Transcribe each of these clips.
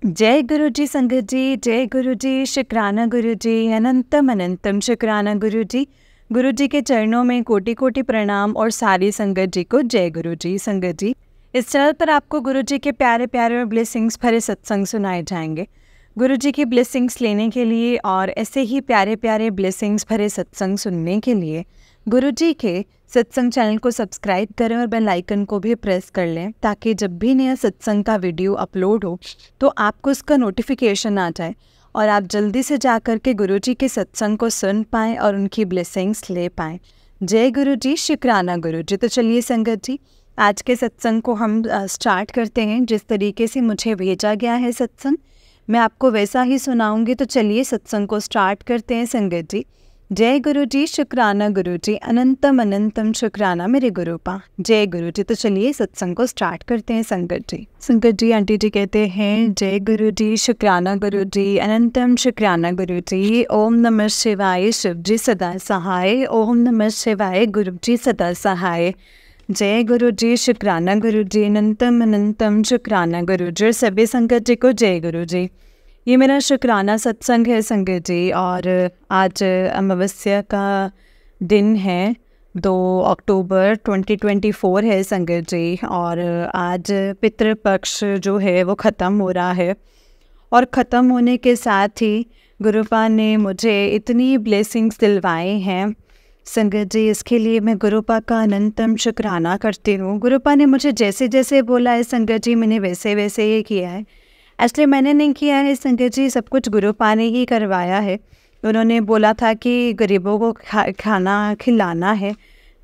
जय गुरु जी संगत जी, जय गुरु जी, शुक्राना गुरु जी, अनंतम अनंतम शुक्राना गुरु जी। गुरु जी के चरणों में कोटि कोटि प्रणाम और सारी संगत जी को जय गुरु जी संगत जी। इस चैनल पर आपको गुरु जी के प्यारे प्यारे और ब्लेसिंग्स भरे सत्संग सुनाए जाएंगे। गुरु जी की ब्लेसिंग्स लेने के लिए और ऐसे ही प्यारे प्यारे ब्लेसिंग्स भरे सत्संग सुनने के लिए गुरु जी के सत्संग चैनल को सब्सक्राइब करें और बेल आइकन को भी प्रेस कर लें, ताकि जब भी नया सत्संग का वीडियो अपलोड हो तो आपको उसका नोटिफिकेशन आ जाए और आप जल्दी से जा कर के गुरु जी के सत्संग को सुन पाएँ और उनकी ब्लेसिंग्स ले पाएँ। जय गुरु जी, शुक्राना गुरु जी। तो चलिए संगत जी, आज के सत्संग को हम स्टार्ट करते हैं। जिस तरीके से मुझे भेजा गया है सत्संग, मैं आपको वैसा ही सुनाऊंगी। तो चलिए सत्संग को स्टार्ट करते हैं संगत जी। जय गुरु जी, शुक्राना गुरु जी, अनंतम अनंतम शुक्राना मेरे गुरुपा। जय गुरु जी। तो चलिए सत्संग को स्टार्ट करते हैं संगत जी। संगत जी, आंटी जी कहते हैं जय गुरु जी, शुक्राना गुरु जी, अनंतम शुक्राना गुरु जी। ओम नमः शिवाय, शिव जी सदा सहाय। ओम नमः शिवाय, गुरु जी सदा सहाय। जय गुरु जी, शुक्राना गुरु जी, अनंतम अनंतम शुक्राना गुरु जी। सभी संगत जी को जय गुरु जी। ये मेरा शुक्राना सत्संग है संगत जी, और आज अमावस्या का दिन है, 2 अक्टूबर 2024 है संगत जी। और आज पितृपक्ष जो है वो ख़त्म हो रहा है, और ख़त्म होने के साथ ही गुरुपा ने मुझे इतनी ब्लेसिंग्स दिलवाए हैं संगत जी। इसके लिए मैं गुरुपा का अनंतम शुक्राना करती हूँ। गुरुपा ने मुझे जैसे जैसे बोला है संगत जी, मैंने वैसे वैसे ही किया है। इसलिए मैंने नहीं किया है संगत जी, सब कुछ गुरुपा ने ही करवाया है। उन्होंने बोला था कि गरीबों को खाना खिलाना है,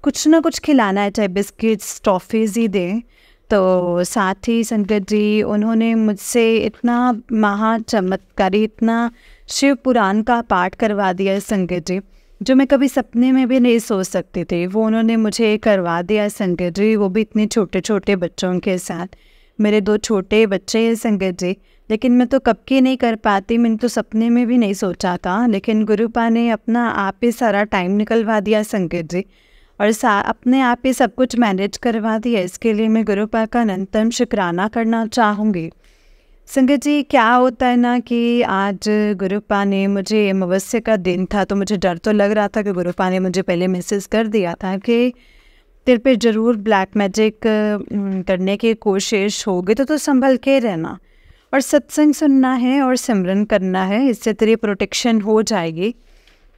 कुछ ना कुछ खिलाना है, चाहे बिस्किट्स टॉफ़ीज़ ही दें। तो साथ ही संगत जी उन्होंने मुझसे इतना महाचमत्कारी, इतना शिव पुराण का पाठ करवा दिया है संगत जी, जो मैं कभी सपने में भी नहीं सोच सकती थी। वो उन्होंने मुझे करवा दिया संगत जी, वो भी इतने छोटे छोटे बच्चों के साथ। मेरे 2 छोटे बच्चे हैं संगत जी, लेकिन मैं तो कब की नहीं कर पाती, मैंने तो सपने में भी नहीं सोचा था। लेकिन गुरुपा ने अपना आप ही सारा टाइम निकलवा दिया संगत जी, और अपने आप ही सब कुछ मैनेज करवा दिया। इसके लिए मैं गुरुपा का अनंतम शुक्राना करना चाहूँगी संगत जी। क्या होता है ना कि आज गुरुपा ने मुझे, अमावस्या का दिन था, तो मुझे डर तो लग रहा था कि गुरुपा ने मुझे पहले मैसेज कर दिया था कि तेरे पे ज़रूर ब्लैक मैजिक करने की कोशिश होगी, तो संभल के रहना और सत्संग सुनना है और सिमरन करना है, इससे तेरी प्रोटेक्शन हो जाएगी।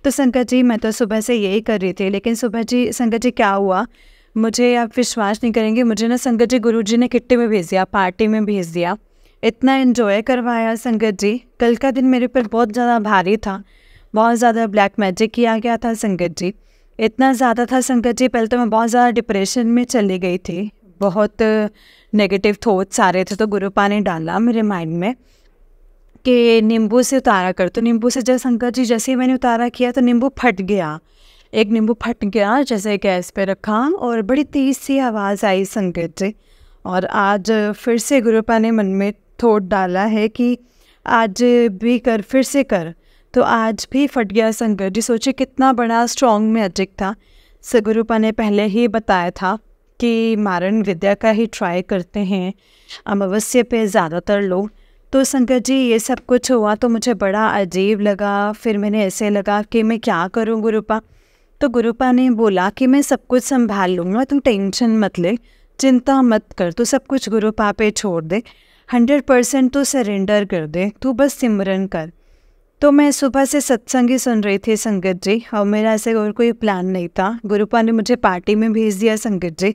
तो संगत जी मैं तो सुबह से यही कर रही थी। लेकिन सुबह जी संगत जी क्या हुआ, मुझे आप विश्वास नहीं करेंगे, मुझे ना संगत जी गुरु जी ने किट्टी में भेज दिया, पार्टी में भेज दिया। इतना एंजॉय करवाया संगत जी। कल का दिन मेरे पर बहुत ज़्यादा भारी था, बहुत ज़्यादा ब्लैक मैजिक किया गया था संगत जी। इतना ज़्यादा था संगत जी, पहले तो मैं बहुत ज़्यादा डिप्रेशन में चली गई थी, बहुत नेगेटिव थॉट्स आ रहे थे। तो गुरुपा ने डाला मेरे माइंड में कि नींबू से उतारा कर। तो नींबू से जैसे संगत जी जैसे ही मैंने उतारा किया तो नींबू फट गया, एक नींबू फट गया, जैसे गैस पे रखा, और बड़ी तेज़ सी आवाज़ आई संगत जी। और आज फिर से गुरुपा ने मन में थॉट डाला है कि आज भी कर, फिर से कर। तो आज भी फट गया संगत जी। सोचिए कितना बड़ा स्ट्रॉन्ग मैजिक था। गुरुपा ने पहले ही बताया था कि मारण विद्या का ही ट्राई करते हैं अमावस्या पे ज़्यादातर लोग। तो संगत जी ये सब कुछ हुआ तो मुझे बड़ा अजीब लगा। फिर मैंने ऐसे लगा कि मैं क्या करूं गुरुपा। तो गुरुपा ने बोला कि मैं सब कुछ संभाल लूँगा, तुम टेंशन मत ले, चिंता मत कर, तो सब कुछ गुरुपा पे छोड़ दे, 100% तो सरेंडर कर दे, तू बस सिमरन कर। तो मैं सुबह से सत्संग ही सुन रही थी संगत जी, और मेरा ऐसे और कोई प्लान नहीं था। गुरुपा ने मुझे पार्टी में भेज दिया संगत जी,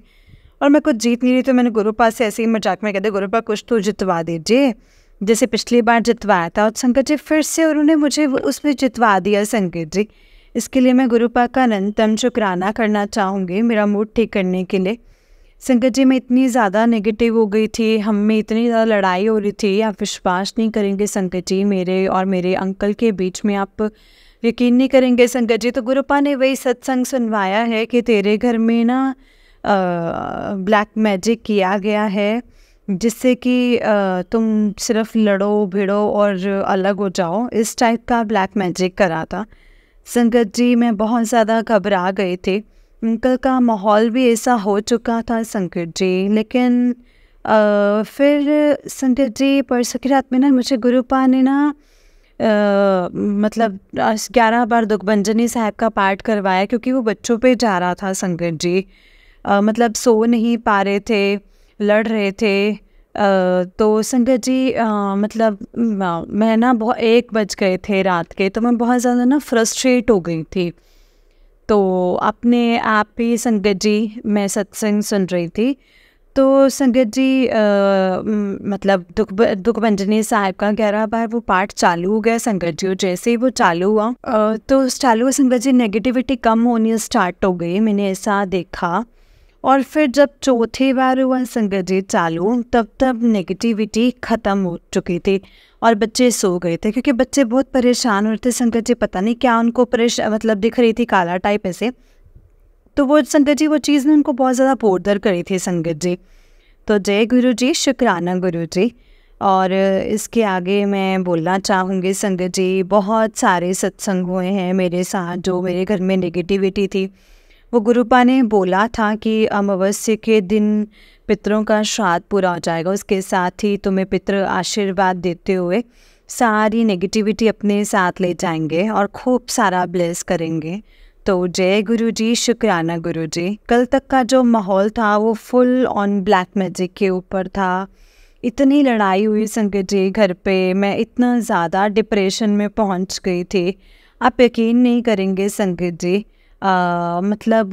और मैं कुछ जीत नहीं रही। तो मैंने गुरुपा से ऐसे ही मजाक में कहते, गुरुपा कुछ तो जितवा दीजिए, जैसे पिछली बार जितवाया था। और संगत जी फिर से उन्होंने मुझे उसमें जितवा दिया संगत जी। इसके लिए मैं गुरुपा का अनंतम शुक्राना करना चाहूँगी, मेरा मूड ठीक करने के लिए। संगत जी मैं इतनी ज़्यादा नेगेटिव हो गई थी, हम में इतनी ज़्यादा लड़ाई हो रही थी, आप विश्वास नहीं करेंगे संगत जी, मेरे और मेरे अंकल के बीच में, आप यकीन नहीं करेंगे संगत जी। तो गुरुपा ने वही सत्संग सुनवाया है कि तेरे घर में ना ब्लैक मैजिक किया गया है, जिससे कि तुम सिर्फ लड़ो भिड़ो और अलग हो जाओ, इस टाइप का ब्लैक मैजिक करा था संगत जी। मैं बहुत ज़्यादा घबरा गई थी, अंकल का माहौल भी ऐसा हो चुका था संकट जी। लेकिन फिर संगत जी परसों की रात में ना मुझे गुरुपा ने ना मतलब 11 बार दुखभंजनी साहब का पाठ करवाया, क्योंकि वो बच्चों पे जा रहा था संगत जी। मतलब सो नहीं पा रहे थे, लड़ रहे थे। तो संगत जी मतलब मैं ना बहुत 1 बज गए थे रात के, तो मैं बहुत ज़्यादा ना फ्रस्ट्रेट हो गई थी। तो अपने आप ही संगत जी मैं सत्संग सुन रही थी, तो संगत जी मतलब दुखभंजनी साहब का 11 बार वो पाठ चालू हो गया संगत जी। और जैसे ही वो चालू हुआ तो उस चालू हुए संगत जी नेगेटिविटी कम होनी स्टार्ट हो गई, मैंने ऐसा देखा। और फिर जब चौथी बार हुआ संगत जी चालू, तब नेगेटिविटी ख़त्म हो चुकी थी और बच्चे सो गए थे, क्योंकि बच्चे बहुत परेशान हो रहे थे संगत जी। पता नहीं क्या उनको मतलब दिख रही थी काला टाइप ऐसे। तो वो संगत जी वो चीज़ ने उनको बहुत ज़्यादा बोरदर करी थी संगत जी। तो जय गुरु जी, शुक्राना गुरु जी। और इसके आगे मैं बोलना चाहूँगी संगत जी, बहुत सारे सत्संग हुए हैं मेरे साथ। जो मेरे घर में नेगेटिविटी थी, वो गुरुपा ने बोला था कि अमावस्या के दिन पितरों का श्राद्ध पूरा हो जाएगा, उसके साथ ही तुम्हें पितृ आशीर्वाद देते हुए सारी नेगेटिविटी अपने साथ ले जाएंगे और खूब सारा ब्लेस करेंगे। तो जय गुरु जी, शुक्राना गुरु जी। कल तक का जो माहौल था वो फुल ऑन ब्लैक मैजिक के ऊपर था। इतनी लड़ाई हुई संगत जी घर पे, मैं इतना ज़्यादा डिप्रेशन में पहुंच गई थी, आप यकीन नहीं करेंगे संगत जी। मतलब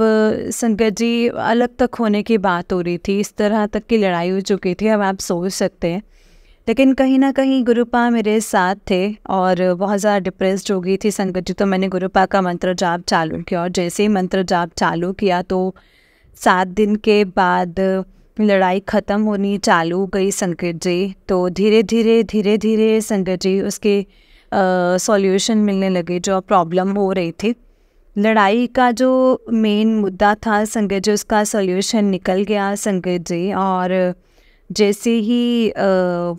संगत जी अलग तक होने की बात हो रही थी, इस तरह तक की लड़ाई हो चुकी थी, अब आप सोच सकते हैं। लेकिन कहीं ना कहीं गुरुपा मेरे साथ थे और बहुत ज़्यादा डिप्रेस्ड हो गई थी संगत जी। तो मैंने गुरुपा का मंत्र जाप चालू किया, और जैसे ही मंत्र जाप चालू किया तो 7 दिन के बाद लड़ाई ख़त्म होनी चालू हो गई संगत जी। तो धीरे धीरे संगत जी उसके सॉल्यूशन मिलने लगे, जो प्रॉब्लम हो रही थी। लड़ाई का जो मेन मुद्दा था संगत जी, उसका सॉल्यूशन निकल गया संगत जी। और जैसे ही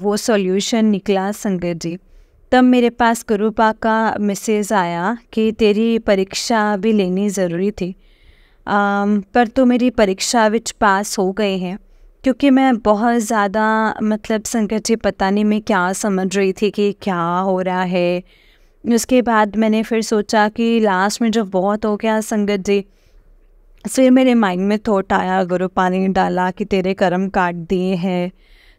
वो सॉल्यूशन निकला संगत जी, तब मेरे पास गुरुपा का मैसेज आया कि तेरी परीक्षा भी लेनी ज़रूरी थी, पर तो मेरी परीक्षा विच पास हो गए हैं। क्योंकि मैं बहुत ज़्यादा मतलब संगत जी पता नहीं मैं क्या समझ रही थी कि क्या हो रहा है। उसके बाद मैंने फिर सोचा कि लास्ट में जब बहुत हो गया संगत जी, फिर मेरे माइंड में थॉट आया, गुरुपा ने डाला कि तेरे कर्म काट दिए हैं,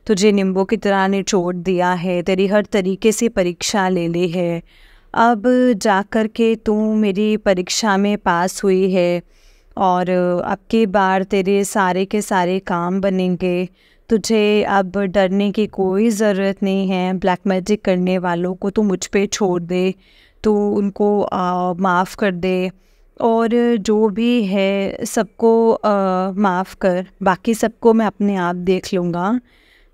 तुझे नींबू की तरह निचोड़ दिया है, तेरी हर तरीके से परीक्षा ले ली है, अब जाकर के तू मेरी परीक्षा में पास हुई है और अब की बार तेरे सारे के सारे काम बनेंगे। तुझे अब डरने की कोई ज़रूरत नहीं है। ब्लैक मैजिक करने वालों को तू मुझ पे छोड़ दे, तू उनको माफ़ कर दे, और जो भी है सबको माफ़ कर, बाकी सबको मैं अपने आप देख लूँगा।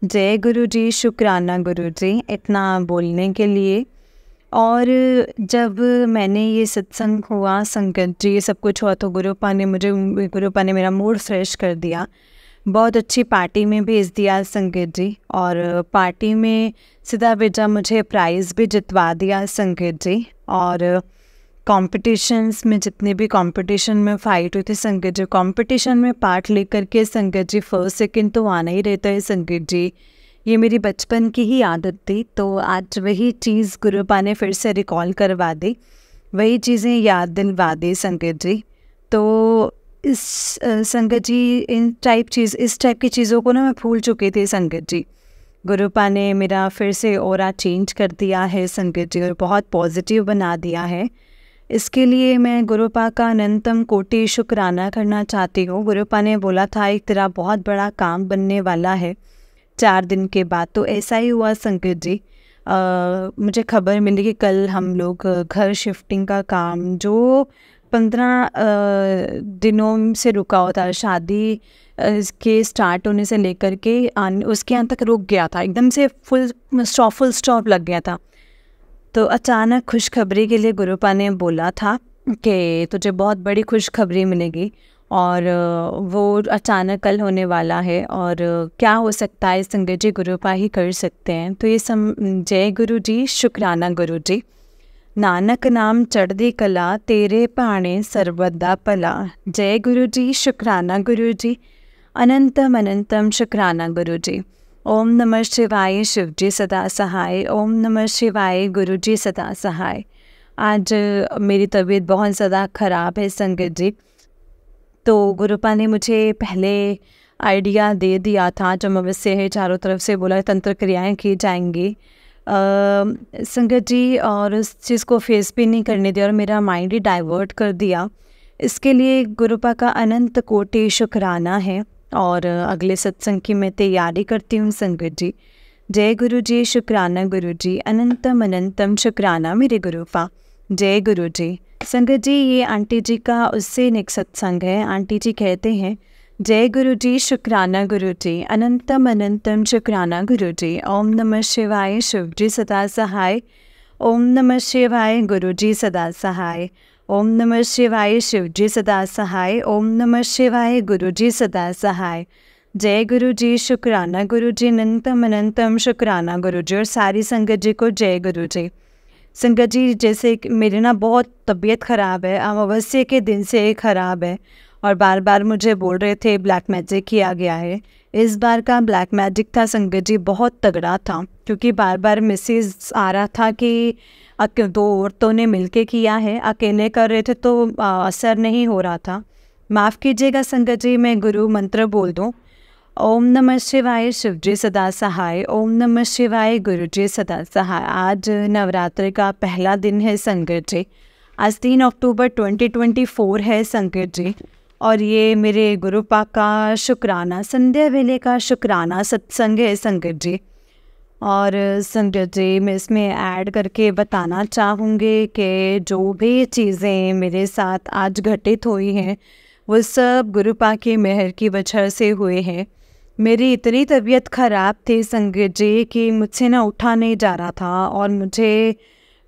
जय गुरु जी, शुक्राना गुरु जी इतना बोलने के लिए। और जब मैंने ये सत्संग हुआ संगत जी, ये सब कुछ हुआ, तो गुरुपा ने मेरा मूड फ्रेश कर दिया। बहुत अच्छी पार्टी में भेज दिया संगत जी, और पार्टी में सीधा बेजा मुझे प्राइज़ भी जितवा दिया संगत जी। और कॉम्पिटिशन्स में जितने भी कॉम्पिटिशन में फ़ाइट हुई थी संगत जी, कॉम्पिटिशन में पार्ट लेकर के संगत जी फर्स्ट सेकंड तो आना ही रहता है संगत जी। ये मेरी बचपन की ही आदत थी, तो आज वही चीज़ गुरुपा ने फिर से रिकॉल करवा दी, वही चीज़ें याद दिलवा दी संगत जी। तो इस संगत जी इस टाइप की चीज़ों को ना मैं भूल चुकी थी संगत जी। गुरुपा ने मेरा फिर से ऑरा चेंज कर दिया है संगत जी, और बहुत पॉजिटिव बना दिया है। इसके लिए मैं गुरुपा का अनंतम कोटि शुक्राना करना चाहती हूँ। गुरुपा ने बोला था एक तेरा बहुत बड़ा काम बनने वाला है 4 दिन के बाद, तो ऐसा ही हुआ संगत जी। मुझे खबर मिली कि कल हम लोग घर शिफ्टिंग का काम जो 15 दिनों से रुका हुआ था, शादी के स्टार्ट होने से लेकर के उसके अंत तक रुक गया था, एकदम से फुल स्टॉप लग गया था। तो अचानक खुशखबरी के लिए गुरुपा ने बोला था कि तुझे बहुत बड़ी खुशखबरी मिलेगी, और वो अचानक कल होने वाला है। और क्या हो सकता है संगत जी, गुरुपा ही कर सकते हैं। तो ये जय गुरु जी, शुक्राना गुरु जी। नानक नाम चढ़दी कला, तेरे भाणे सर्वदा भला। जय गुरु जी, शुक्राना गुरु जी। अनंतम अनंतम शुक्राना गुरु जी। ओम नमः शिवाय, शिव जी सदा सहाय। ओम नमः शिवाय, गुरु जी सदा सहाय। आज मेरी तबीयत बहुत ज़्यादा ख़राब है संगत जी। तो गुरुपा ने मुझे पहले आइडिया दे दिया था, जो अमावस्या है चारों तरफ से बोला तंत्र क्रियाएं की जाएंगी संगत जी, और उस चीज़ को फेस भी नहीं करने दिया और मेरा माइंड ही डाइवर्ट कर दिया। इसके लिए गुरुपा का अनंत कोटि शुक्राना है और अगले सत्संग की मैं तैयारी करती हूँ संगत जी। जय गुरु जी, शुक्राना गुरु जी, अनंतम अनंतम शुक्राना मेरे गुरुपा। जय गुरु जी। संगत जी, ये आंटी जी का उससे नेक्स्ट सत्संग है। आंटी जी कहते हैं, जय गुरु जी, शुक्राना गुरु जी, अनंतम अनंतम शुक्राना गुरु जी। ओम नमः शिवाय, शिव जी सदा सहाय। ओम नमः शिवाय, गुरु जी सदा सहाय। ओम नमः शिवाय, शिव जी सदा सहाय। ओम नमः शिवाय, गुरु जी सदा सहाय। जय गुरु जी, शुक्राना गुरु जी, अनंतम अनंतम शुक्राना गुरु जी। और सारी संगत जी को जय गुरु जी। संगत जी, जैसे मेरी ना बहुत तबीयत ख़राब है, अमावस्या के दिन से ख़राब है और बार बार मुझे बोल रहे थे ब्लैक मैजिक किया गया है। इस बार का ब्लैक मैजिक था संगत जी, बहुत तगड़ा था, क्योंकि बार बार मैसेज आ रहा था कि दो औरतों ने मिलके किया है, अकेले कर रहे थे तो असर नहीं हो रहा था। माफ़ कीजिएगा संगत जी, मैं गुरु मंत्र बोल दूँ। ओम नमः शिवाय, शिव जी सदा सहाय। ओम नमः शिवाय, गुरु जी सदा सहाय। आज नवरात्रि का पहला दिन है संगत जी। आज 3 अक्टूबर 2024 है संगत जी, और ये मेरे गुरुपा का शुक्राना, संध्या वेले का शुक्राना सत्संग है संगत जी। और संगत जी, मैं इसमें ऐड करके बताना चाहूँगी कि जो भी चीज़ें मेरे साथ आज घटित हुई हैं वो सब गुरुपा की मेहर की वजह से हुए हैं। मेरी इतनी तबीयत ख़राब थी संगत जी कि मुझसे ना उठा नहीं जा रहा था और मुझे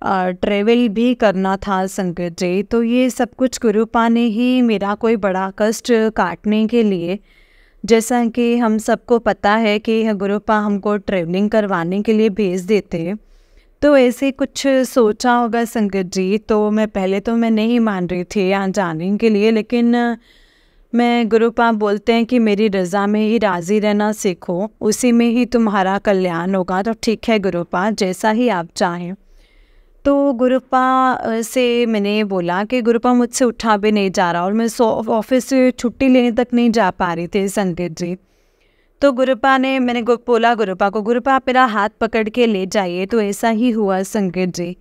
ट्रेवल भी करना था संगत जी। तो ये सब कुछ गुरुपा ने ही मेरा कोई बड़ा कष्ट काटने के लिए, जैसा कि हम सबको पता है कि गुरुपा हमको ट्रेवलिंग करवाने के लिए भेज देते हैं, तो ऐसे कुछ सोचा होगा संगत जी। तो मैं नहीं मान रही थी यहाँ जाने के लिए, लेकिन मैं गुरुपा बोलते हैं कि मेरी रज़ा में ही राज़ी रहना सीखो, उसी में ही तुम्हारा कल्याण होगा। तो ठीक है गुरुपा, जैसा ही आप चाहें। तो गुरुपा से मैंने बोला कि गुरुपा मुझसे उठा भी नहीं जा रहा और मैं ऑफिस से छुट्टी लेने तक नहीं जा पा रही थी संगत जी। तो मैंने बोला गुरुपा को, गुरुपा आप मेरा हाथ पकड़ के ले जाइए। तो ऐसा ही हुआ संगत जी।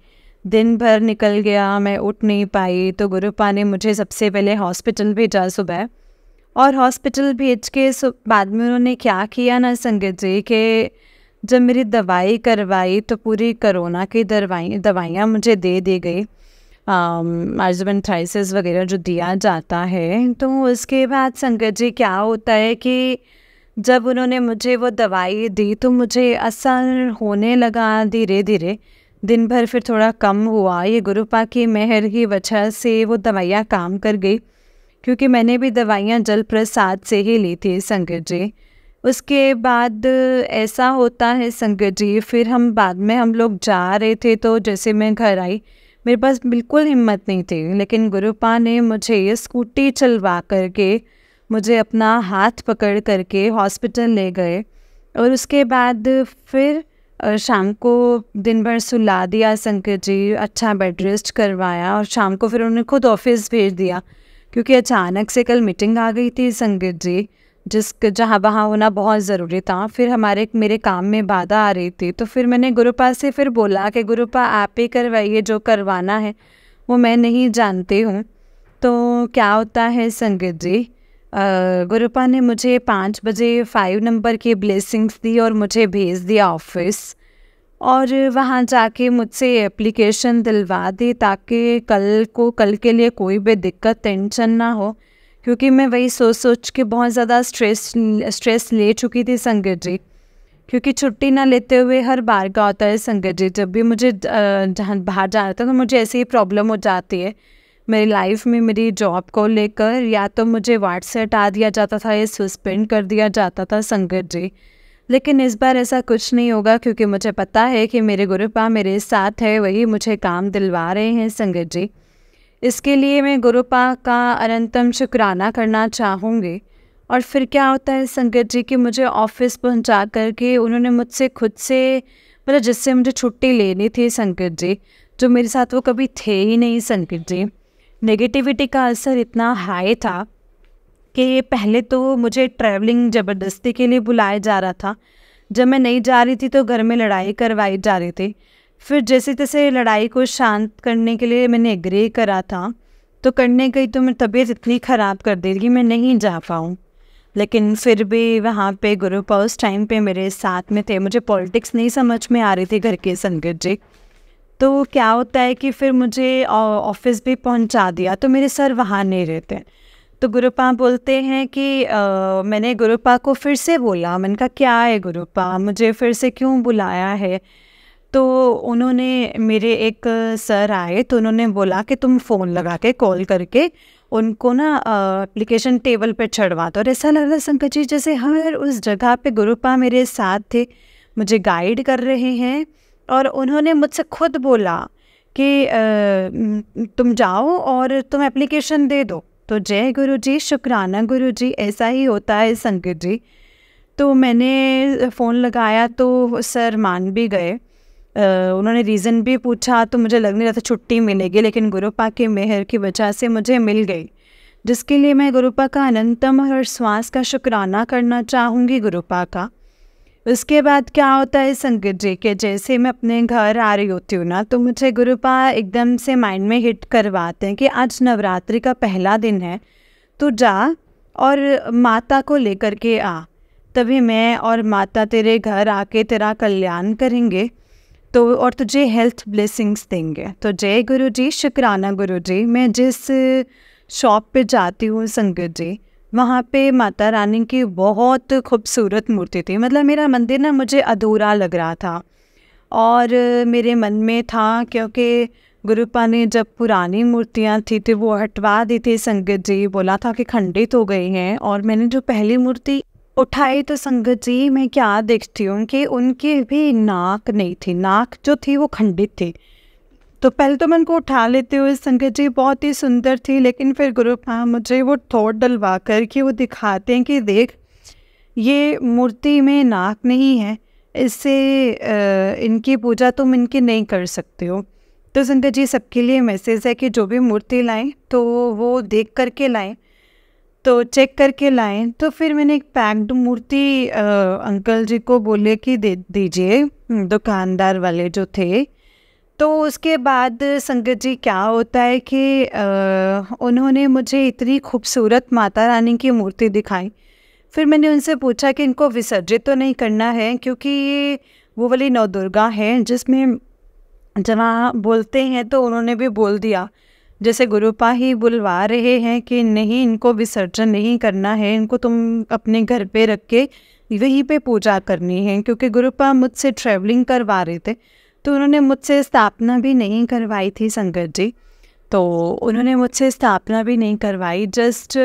दिन भर निकल गया, मैं उठ नहीं पाई। तो गुरुपा ने मुझे सबसे पहले हॉस्पिटल भेजा सुबह, और हॉस्पिटल भेज के बाद में उन्होंने क्या किया ना संगत जी कि जब मेरी दवाई करवाई तो पूरी कोरोना की दवाइयाँ मुझे दे दी गई, आर्जमेंथ्राइसिस वगैरह जो दिया जाता है। तो उसके बाद संगत जी क्या होता है कि जब उन्होंने मुझे वो दवाई दी तो मुझे असर होने लगा धीरे धीरे। दिन भर फिर थोड़ा कम हुआ। ये गुरुपा की मेहर की वजह से वो दवाइयाँ काम कर गई, क्योंकि मैंने भी दवाइयाँ जल प्रसाद से ही ली थी संगत जी। उसके बाद ऐसा होता है संगत जी, फिर हम लोग जा रहे थे, तो जैसे मैं घर आई मेरे पास बिल्कुल हिम्मत नहीं थी, लेकिन गुरुपा ने मुझे ये स्कूटी चलवा करके मुझे अपना हाथ पकड़ करके हॉस्पिटल ले गए। और उसके बाद फिर शाम को दिन भर सुला दिया संगत जी, अच्छा बेड रेस्ट करवाया, और शाम को फिर उन्होंने खुद ऑफिस भेज दिया, क्योंकि अचानक से कल मीटिंग आ गई थी संगत जी, जहाँ वहाँ होना बहुत ज़रूरी था। फिर मेरे काम में बाधा आ रही थी, तो फिर मैंने गुरुपा से फिर बोला कि गुरुपा आप ही करवाइए, जो करवाना है वो मैं नहीं जानती हूँ। तो क्या होता है संगत जी, गुरुपा ने मुझे 5 बजे 5 नंबर की ब्लेसिंग्स दी और मुझे भेज दिया ऑफिस, और वहाँ जाके मुझसे एप्लीकेशन दिलवा दी, ताकि कल के लिए कोई भी दिक्कत टेंशन ना हो, क्योंकि मैं वही सोच के बहुत ज़्यादा स्ट्रेस ले चुकी थी संगत जी। क्योंकि छुट्टी ना लेते हुए हर बार का होता है संगत जी, जब भी मुझे जहाँ बाहर जाना था तो मुझे ऐसी ही प्रॉब्लम हो जाती है मेरी लाइफ में। मेरी जॉब को लेकर या तो मुझे वार्ड से हटा दिया जाता था या सस्पेंड कर दिया जाता था संगत जी। लेकिन इस बार ऐसा कुछ नहीं होगा, क्योंकि मुझे पता है कि मेरे गुरुपा मेरे साथ है, वही मुझे काम दिलवा रहे हैं संगत जी। इसके लिए मैं गुरुपा का अनंतम शुक्राना करना चाहूँगी। और फिर क्या होता है संगत जी कि मुझे ऑफिस पहुंचा करके उन्होंने मुझसे खुद से, मतलब जिससे मुझे छुट्टी लेनी थी संगत जी, जो मेरे साथ वो कभी थे ही नहीं संगत जी। नेगेटिविटी का असर इतना हाई था कि पहले तो मुझे ट्रैवलिंग ज़बरदस्ती के लिए बुलाया जा रहा था। जब मैं नहीं जा रही थी तो घर में लड़ाई करवाई जा रही थी। फिर जैसे तैसे लड़ाई को शांत करने के लिए मैंने एग्री करा था, तो करने गई तो मेरी तबीयत इतनी ख़राब कर दी कि मैं नहीं जा पाऊँ। लेकिन फिर भी वहाँ पे गुरुपा उस टाइम पे मेरे साथ में थे। मुझे पॉलिटिक्स नहीं समझ में आ रही थी घर के संगत जी। तो क्या होता है कि फिर मुझे ऑफिस भी पहुँचा दिया, तो मेरे सर वहाँ नहीं रहते। तो गुरुपा बोलते हैं कि मैंने गुरुपा को फिर से बोला, मैंने कहा क्या है गुरुपा, मुझे फिर से क्यों बुलाया है? तो उन्होंने, मेरे एक सर आए तो उन्होंने बोला कि तुम फ़ोन लगा के कॉल करके उनको ना एप्लीकेशन टेबल पे चढ़वा दो। और ऐसा लग रहा संकट जी जैसे हर उस जगह पे गुरुपा मेरे साथ थे, मुझे गाइड कर रहे हैं। और उन्होंने मुझसे खुद बोला कि तुम जाओ और तुम एप्लीकेशन दे दो। तो जय गुरु जी, शुक्राना गुरु जी, ऐसा ही होता है संगत जी। तो मैंने फ़ोन लगाया तो सर मान भी गए। उन्होंने रीज़न भी पूछा तो मुझे लग नहीं रहा था छुट्टी मिलेगी, लेकिन गुरुपा के मेहर की वजह से मुझे मिल गई, जिसके लिए मैं गुरुपा का अनंतम हर श्वास का शुक्राना करना चाहूँगी गुरुपा का। उसके बाद क्या होता है संगत जी के जैसे मैं अपने घर आ रही होती हूँ ना, तो मुझे गुरुपा एकदम से माइंड में हिट करवाते हैं कि आज नवरात्रि का पहला दिन है, तो जा और माता को लेकर के आ, तभी मैं और माता तेरे घर आके तेरा कल्याण करेंगे, तो और तुझे हेल्थ ब्लेसिंग्स देंगे। तो जय गुरु जी, शुक्राना गुरु जी। मैं जिस शॉप पे जाती हूँ संगत जी, वहाँ पे माता रानी की बहुत खूबसूरत मूर्ति थी। मतलब मेरा मंदिर ना मुझे अधूरा लग रहा था, और मेरे मन में था क्योंकि गुरुपा ने जब पुरानी मूर्तियाँ थी वो हटवा दी थी संगत जी, बोला था कि खंडित हो गई हैं। और मैंने जो पहली मूर्ति उठाई तो संगत जी मैं क्या देखती हूँ कि उनकी भी नाक नहीं थी, नाक जो थी वो खंडित थी। तो पहले तो मैं उनको उठा लेती हूँ संगत जी, बहुत ही सुंदर थी। लेकिन फिर गुरुपा मुझे वो थॉट डलवा कर कि वो दिखाते हैं कि देख ये मूर्ति में नाक नहीं है, इससे इनकी पूजा तुम इनकी नहीं कर सकते हो। तो संगत जी सबके लिए मैसेज है कि जो भी मूर्ति लाएं तो वो देख करके लाएं, तो चेक करके लाएं। तो फिर मैंने एक पैक्ड मूर्ति अंकल जी को बोले कि दे दीजिए, दुकानदार वाले जो थे। तो उसके बाद संगत जी क्या होता है कि उन्होंने मुझे इतनी खूबसूरत माता रानी की मूर्ति दिखाई। फिर मैंने उनसे पूछा कि इनको विसर्जित तो नहीं करना है, क्योंकि ये वो वाली नवदुर्गा है जिसमें जहाँ बोलते हैं, तो उन्होंने भी बोल दिया जैसे गुरुपा ही बुलवा रहे हैं कि नहीं इनको विसर्जन नहीं करना है, इनको तुम अपने घर पे रख के वहीं पे पूजा करनी है। क्योंकि गुरुपा मुझसे ट्रैवलिंग करवा रहे थे, तो उन्होंने मुझसे स्थापना भी नहीं करवाई थी संगत जी। तो उन्होंने मुझसे स्थापना भी नहीं करवाई, जस्ट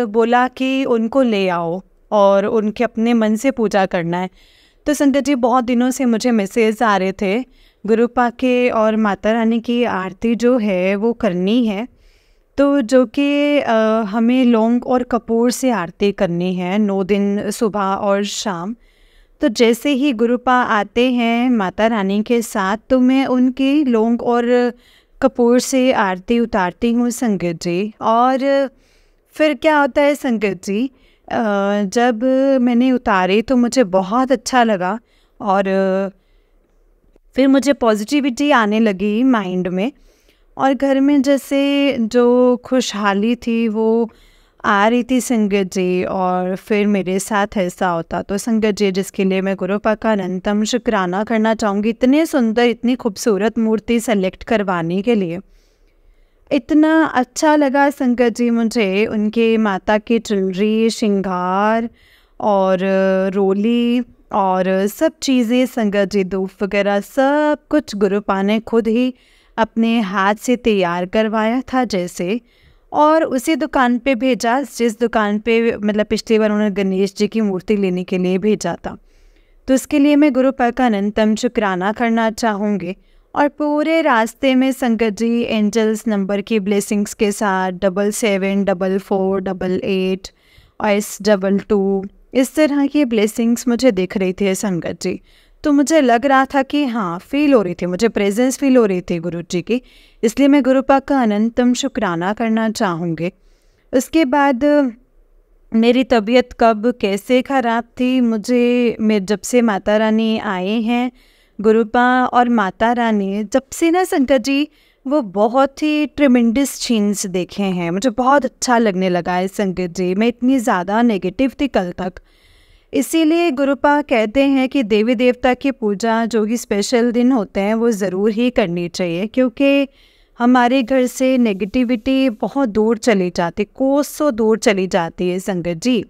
बोला कि उनको ले आओ और उनके अपने मन से पूजा करना है। तो संगत जी बहुत दिनों से मुझे मैसेज आ रहे थे गुरुपा के, और माता रानी की आरती जो है वो करनी है, तो जो कि हमें लौंग और कपूर से आरती करनी है 9 दिन सुबह और शाम। तो जैसे ही गुरुपा आते हैं माता रानी के साथ, तो मैं उनकी लौंग और कपूर से आरती उतारती हूँ संगत जी। और फिर क्या होता है संगत जी, जब मैंने उतारी तो मुझे बहुत अच्छा लगा, और फिर मुझे पॉजिटिविटी आने लगी माइंड में, और घर में जैसे जो खुशहाली थी वो आ रही थी संगत जी। और फिर मेरे साथ ऐसा होता तो संगत जी, जिसके लिए मैं गुरुपा का अनंतम शुक्राना करना चाहूँगी, इतने सुंदर इतनी खूबसूरत मूर्ति सेलेक्ट करवाने के लिए। इतना अच्छा लगा संगत जी मुझे, उनके माता की ज्वेलरी, श्रृंगार और रोली और सब चीज़ें संगत जी, धूप वगैरह सब कुछ गुरुपा ने खुद ही अपने हाथ से तैयार करवाया था जैसे, और उसी दुकान पे भेजा जिस दुकान पे मतलब पिछली बार उन्होंने गणेश जी की मूर्ति लेने के लिए भेजा था। तो इसके लिए मैं गुरुपा का अनंतम शुक्राना करना चाहूँगी। और पूरे रास्ते में संगत जी एंजल्स नंबर की ब्लेसिंग्स के साथ 77 44 88 S22 इस तरह की ब्लेसिंग्स मुझे दिख रही थी संगत जी। तो मुझे लग रहा था कि हाँ, फील हो रही थी, मुझे प्रेजेंस फील हो रही थी गुरु जी की, इसलिए मैं गुरु पाक का अनंतम शुक्राना करना चाहूँगी। उसके बाद मेरी तबीयत कब कैसे ख़राब थी, मैं जब से माता रानी आए हैं, गुरुपा और माता रानी जब से ना संकट जी, वो बहुत ही ट्रिमेंडस चेंज देखे हैं। मुझे बहुत अच्छा लगने लगा है संकट जी। मैं इतनी ज़्यादा नेगेटिव थी कल तक, इसीलिए गुरुपा कहते हैं कि देवी देवता की पूजा जो ही स्पेशल दिन होते हैं वो ज़रूर ही करनी चाहिए, क्योंकि हमारे घर से नेगेटिविटी बहुत दूर चली जाती, कोसों दूर चली जाती है संगत जी।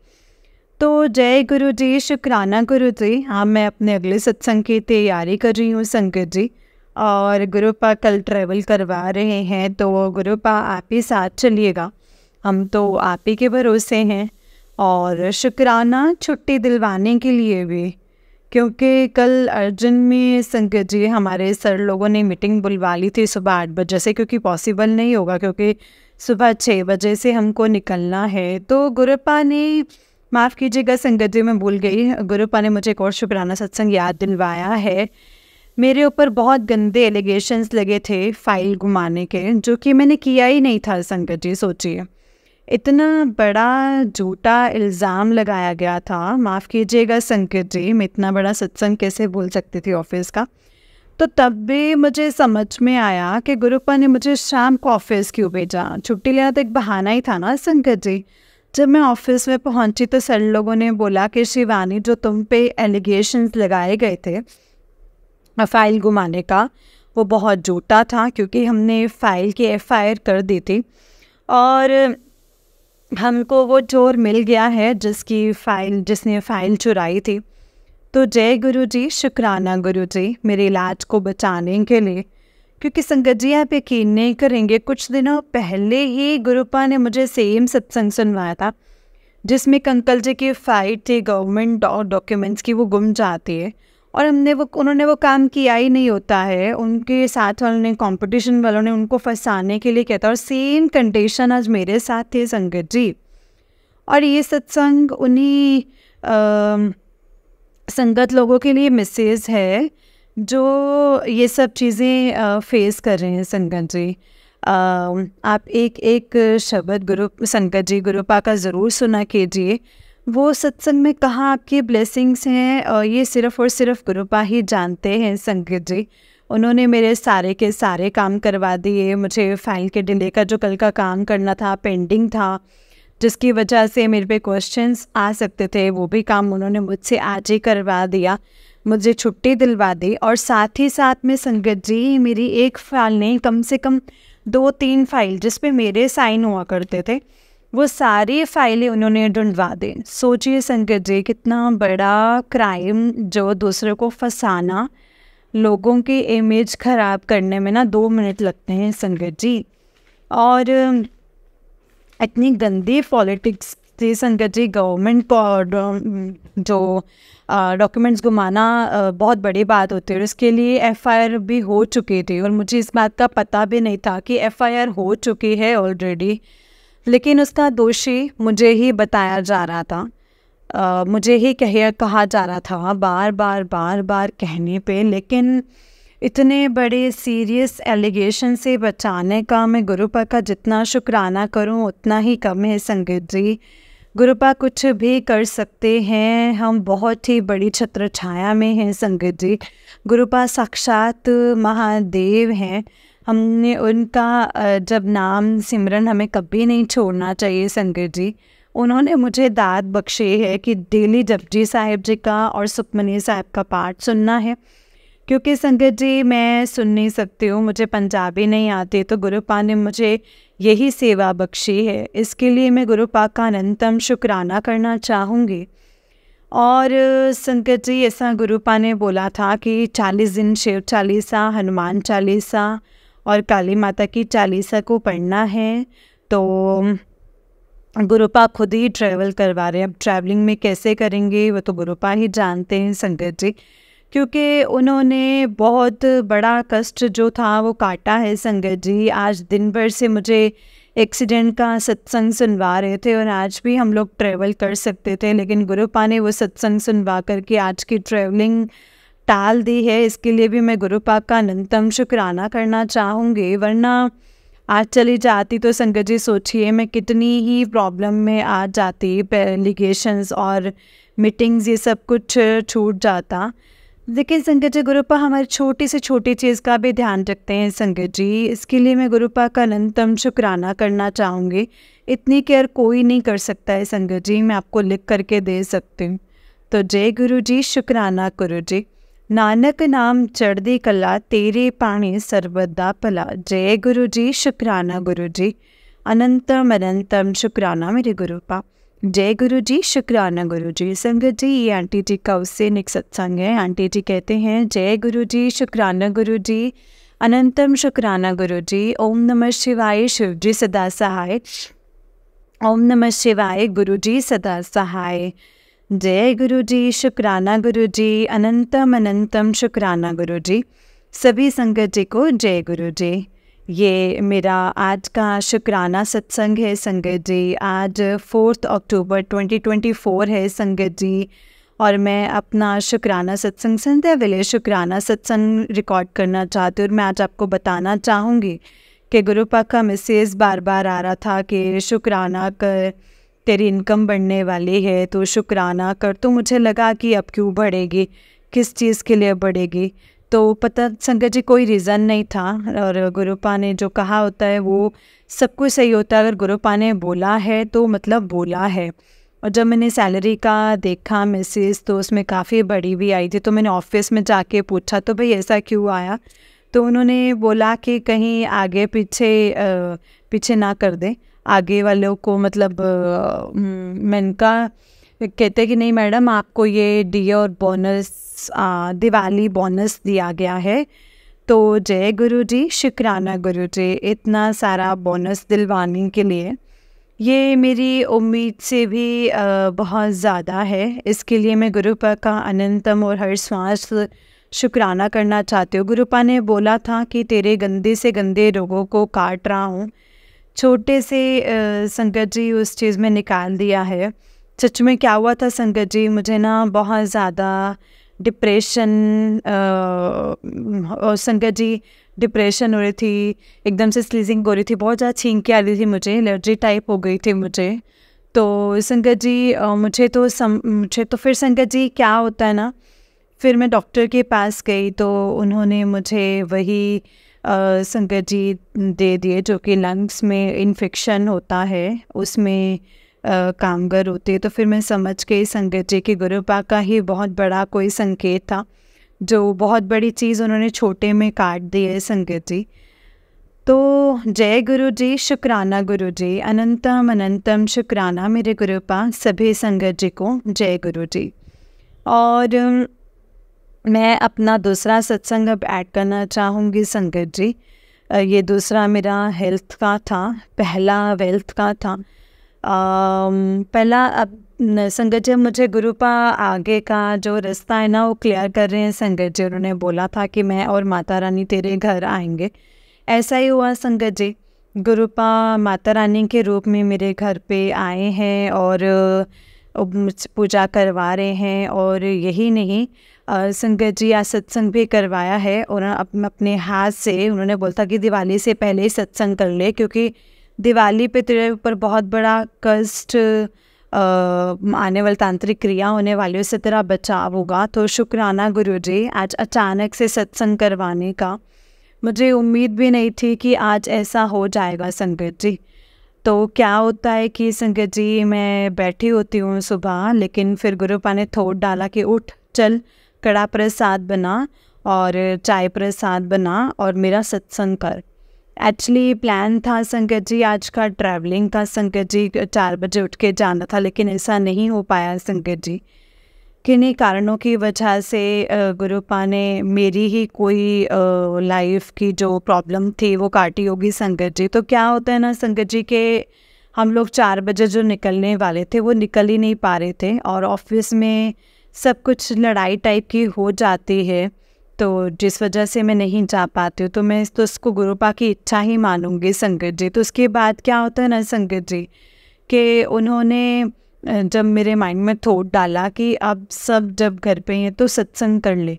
तो जय गुरु जी, शुक्राना गुरु जी। हाँ, मैं अपने अगले सत्संग की तैयारी कर रही हूँ संगत जी, और गुरुपा कल ट्रैवल करवा रहे हैं, तो गुरुपा आप ही साथ चलिएगा, हम तो आप ही के भरोसे हैं। और शुक्राना छुट्टी दिलवाने के लिए भी, क्योंकि कल अर्जुन में संगत जी हमारे सर लोगों ने मीटिंग बुलवा ली थी सुबह 8 बजे से, क्योंकि पॉसिबल नहीं होगा, क्योंकि सुबह 6 बजे से हमको निकलना है। तो गुरुपा ने, माफ़ कीजिएगा संगत जी मैं भूल गई, गुरुपा ने मुझे एक और शुक्राना सत्संग याद दिलवाया है। मेरे ऊपर बहुत गंदे एलिगेशंस लगे थे फाइल घुमाने के, जो कि मैंने किया ही नहीं था संगत जी। सोचिए, इतना बड़ा झूठा इल्ज़ाम लगाया गया था। माफ़ कीजिएगा संकेत जी, मैं इतना बड़ा सत्संग कैसे भूल सकती थी ऑफिस का। तो तब भी मुझे समझ में आया कि गुरुपा ने मुझे शाम को ऑफिस क्यों भेजा। छुट्टी लेना तो एक बहाना ही था ना संकेत जी। जब मैं ऑफिस में पहुंची तो सर लोगों ने बोला कि शिवानी, जो तुम पे एलिगेशंस लगाए गए थे फाइल घुमाने का, वो बहुत झूठा था, क्योंकि हमने फाइल की FIR कर दी थी और हमको वो चोर मिल गया है जिसने फ़ाइल चुराई थी। तो जय गुरु जी, शुक्राना गुरु जी मेरे इलाज को बचाने के लिए। क्योंकि संगत जी आप यकीन नहीं करेंगे, कुछ दिनों पहले ही गुरुपा ने मुझे सेम सत्संग सुनवाया था, जिसमें अंकल जी की फ़ाइल थी गवर्नमेंट डॉक्यूमेंट्स की, वो गुम जाती है, और उन्होंने वो काम किया ही नहीं होता है। उनके साथ वालों ने, कंपटीशन वालों ने उनको फंसाने के लिए किया था, और सेम कंडीशन आज मेरे साथ थे संगत जी। और ये सत्संग उन्हीं संगत लोगों के लिए मैसेज है जो ये सब चीज़ें फेस कर रहे हैं संगत जी। आप एक शब्द संगत जी गुरुपा का ज़रूर सुना कीजिए। वो सत्संग में कहाँ आपकी ब्लेसिंग्स हैं, और ये सिर्फ़ और सिर्फ गुरुपा ही जानते हैं संगत जी। उन्होंने मेरे सारे के सारे काम करवा दिए। मुझे फाइल के डिले का जो कल का काम करना था, पेंडिंग था, जिसकी वजह से मेरे पे क्वेश्चंस आ सकते थे, वो भी काम उन्होंने मुझसे आज ही करवा दिया, मुझे छुट्टी दिलवा दी। और साथ ही साथ में संगत जी मेरी एक फाइल नहीं, कम से कम 2-3 फाइल जिस पे मेरे साइन हुआ करते थे, वो सारी फाइलें उन्होंने ढूंढवा दी। सोचिए संगत जी, कितना बड़ा क्राइम, जो दूसरे को फंसाना, लोगों की इमेज ख़राब करने में ना 2 मिनट लगते हैं संगत जी। और इतनी गंदी पॉलिटिक्स थी संगत जी। गवर्नमेंट को जो डॉक्यूमेंट्स घुमाना बहुत बड़ी बात होती है, और इसके लिए FIR भी हो चुकी थी, और मुझे इस बात का पता भी नहीं था कि FIR हो चुकी है ऑलरेडी, लेकिन उसका दोषी मुझे ही बताया जा रहा था। मुझे ही कहा जा रहा था बार बार कहने पे। लेकिन इतने बड़े सीरियस एलिगेशन से बचाने का मैं गुरुपा का जितना शुक्राना करूं उतना ही कम है संगत जी। गुरुपा कुछ भी कर सकते हैं, हम बहुत ही बड़ी छत्र छाया में हैं संगत जी। गुरुपा साक्षात महादेव हैं। हमने उनका जब नाम सिमरन हमें कभी नहीं छोड़ना चाहिए संगत जी। उन्होंने मुझे दात बख्शी है कि डेली जपजी साहिब जी का और सुखमनी साहिब का पाठ सुनना है, क्योंकि संगत जी मैं सुन नहीं सकती हूँ, मुझे पंजाबी नहीं आती, तो गुरुपा ने मुझे यही सेवा बख्शी है। इसके लिए मैं गुरुपा का अनंतम शुक्राना करना चाहूँगी। और संगत जी ऐसा गुरुपा ने बोला था कि 40 दिन शिव चालीसा, हनुमान चालीसा और काली माता की चालीसा को पढ़ना है। तो गुरुपा खुद ही ट्रैवल करवा रहे हैं। अब ट्रैवलिंग में कैसे करेंगे वो तो गुरुपा ही जानते हैं संगत जी, क्योंकि उन्होंने बहुत बड़ा कष्ट जो था वो काटा है संगत जी। आज दिन भर से मुझे एक्सीडेंट का सत्संग सुनवा रहे थे और आज भी हम लोग ट्रैवल कर सकते थे, लेकिन गुरुपा ने वो सत्संग सुनवा करके आज की ट्रैवलिंग टाल दी है। इसके लिए भी मैं गुरुपा का अनंतम शुक्राना करना चाहूँगी, वरना आज चली जाती तो संगत जी सोचिए मैं कितनी ही प्रॉब्लम में आ जाती। लिगेशंस और मीटिंग्स ये सब कुछ छूट जाता। लेकिन संगत जी गुरुपा हमारी छोटी से छोटी चीज़ का भी ध्यान रखते हैं संगत जी। इसके लिए मैं गुरुपा का अनंतम शुक्राना करना चाहूँगी। इतनी केयर कोई नहीं कर सकता है संगत जी, मैं आपको लिख करके दे सकती हूँ। तो जय गुरु जी, शुक्राना गुरु जी। नानक नाम चढ़दी कला, तेरे पाणी सर्वदा भला। जय गुरु जी, शुक्राना गुरु जी। अनंतम अनंतम शुक्राना मेरे गुरुपा। जय गुरु जी, शुक्राना गुरु जी। संगत जी ये आंटी जी का उससे निक सत्संग है। आंटी जी कहते हैं जय गुरु जी, शुक्राना गुरु जी, अनंतम शुक्राना गुरु जी। ओम नमः शिवाय, शिव जी सदा सहाय। ओम नमः शिवाय, गुरु जी सदा सहाय। जय गुरु जी, शुक्राना गुरु जी, अनंतम अनंतम शुक्राना गुरु जी। सभी संगत जी को जय गुरु जी। ये मेरा आज का शुक्राना सत्संग है संगत जी। आज 4 अक्टूबर 2024 है संगत जी, और मैं अपना शुक्राना सत्संग संध्या वेले शुक्राना सत्संग रिकॉर्ड करना चाहती हूँ। और मैं आज आपको बताना चाहूँगी कि गुरुपा का मैसेज बार बार आ रहा था कि शुक्राना कर, तेरी इनकम बढ़ने वाली है तो शुक्राना कर। तो मुझे लगा कि अब क्यों बढ़ेगी, किस चीज़ के लिए बढ़ेगी। तो पता संगत जी कोई रीज़न नहीं था, और गुरुपा ने जो कहा होता है वो सब कुछ सही होता है। अगर गुरुपा ने बोला है तो मतलब बोला है। और जब मैंने सैलरी का देखा मैसेज तो उसमें काफ़ी बड़ी भी आई थी। तो मैंने ऑफिस में जाके पूछा तो भाई ऐसा क्यों आया, तो उन्होंने बोला कि कहीं आगे पीछे ना कर दें आगे वालों को। मतलब मैंने कहा, कहते कि नहीं मैडम आपको ये डी और बोनस दिवाली बोनस दिया गया है। तो जय गुरु जी, शुक्राना गुरु जी इतना सारा बोनस दिलवाने के लिए। ये मेरी उम्मीद से भी बहुत ज़्यादा है। इसके लिए मैं गुरुपा का अनंतम और हर श्वास शुक्राना करना चाहती हूँ। गुरुपा ने बोला था कि तेरे गंदे से गंदे रोगों को काट रहा हूँ। छोटे से संगत जी उस चीज़ में निकाल दिया है। सच में क्या हुआ था संगत जी, मुझे ना बहुत ज़्यादा डिप्रेशन और संगत जी डिप्रेशन हो रही थी, एकदम से स्लीजिंग हो रही थी, बहुत ज़्यादा छींके आ रही थी, मुझे एलर्जी टाइप हो गई थी मुझे। तो संगत जी मुझे तो फिर संगत जी क्या होता है ना, फिर मैं डॉक्टर के पास गई तो उन्होंने मुझे वही संगत जी दे दिए जो कि लंग्स में इन्फेक्शन होता है उसमें कामगर होते हैं। तो फिर मैं समझ गई संगत जी कि गुरुपा का ही बहुत बड़ा कोई संकेत था, जो बहुत बड़ी चीज़ उन्होंने छोटे में काट दी है संगत जी। तो जय गुरु जी, शुक्राना गुरु जी, अनंतम अनंतम शुक्राना मेरे गुरुपा। सभी संगत जी को जय गुरु जी। और मैं अपना दूसरा सत्संग अब ऐड करना चाहूँगी संगत जी। ये दूसरा मेरा हेल्थ का था, पहला वेल्थ का था। पहला अब संगत जी मुझे गुरुपा आगे का जो रास्ता है ना वो क्लियर कर रहे हैं संगत जी। उन्होंने बोला था कि मैं और माता रानी तेरे घर आएंगे। ऐसा ही हुआ संगत जी, गुरुपा माता रानी के रूप में मेरे घर पे आए हैं और पूजा करवा रहे हैं। और यही नहीं संगत जी आज सत्संग भी करवाया है। और अपने हाथ से उन्होंने बोला था कि दिवाली से पहले ही सत्संग कर ले, क्योंकि दिवाली पे तेरे ऊपर बहुत बड़ा कष्ट आने वाली तांत्रिक क्रिया होने वाली, उससे तेरा बचाव होगा। तो शुक्राना गुरु जी आज अचानक से सत्संग करवाने का। मुझे उम्मीद भी नहीं थी कि आज ऐसा हो जाएगा संगत जी। तो क्या होता है कि संगत जी मैं बैठी होती हूँ सुबह, लेकिन फिर गुरुपा ने थोट डाला कि उठ चल कड़ा प्रसाद बना और चाय प्रसाद बना और मेरा सत्संग कर। एक्चुअली प्लान था संगत जी आज का ट्रैवलिंग का संगत जी, 4 बजे उठ के जाना था, लेकिन ऐसा नहीं हो पाया संगत जी। किन्हीं कारणों की वजह से गुरुपा ने मेरी ही कोई लाइफ की जो प्रॉब्लम थी वो काटी होगी संगत जी। तो क्या होता है ना संगत जी के हम लोग 4 बजे जो निकलने वाले थे वो निकल ही नहीं पा रहे थे, और ऑफिस में सब कुछ लड़ाई टाइप की हो जाती है। तो जिस वजह से मैं नहीं जा पाती हूँ, तो मैं तो उसको गुरुपा की इच्छा ही मानूंगी संगत जी। तो उसके बाद क्या होता है ना संगत जी, कि उन्होंने जब मेरे माइंड में थॉट डाला कि अब सब जब घर पे हैं तो सत्संग कर ले,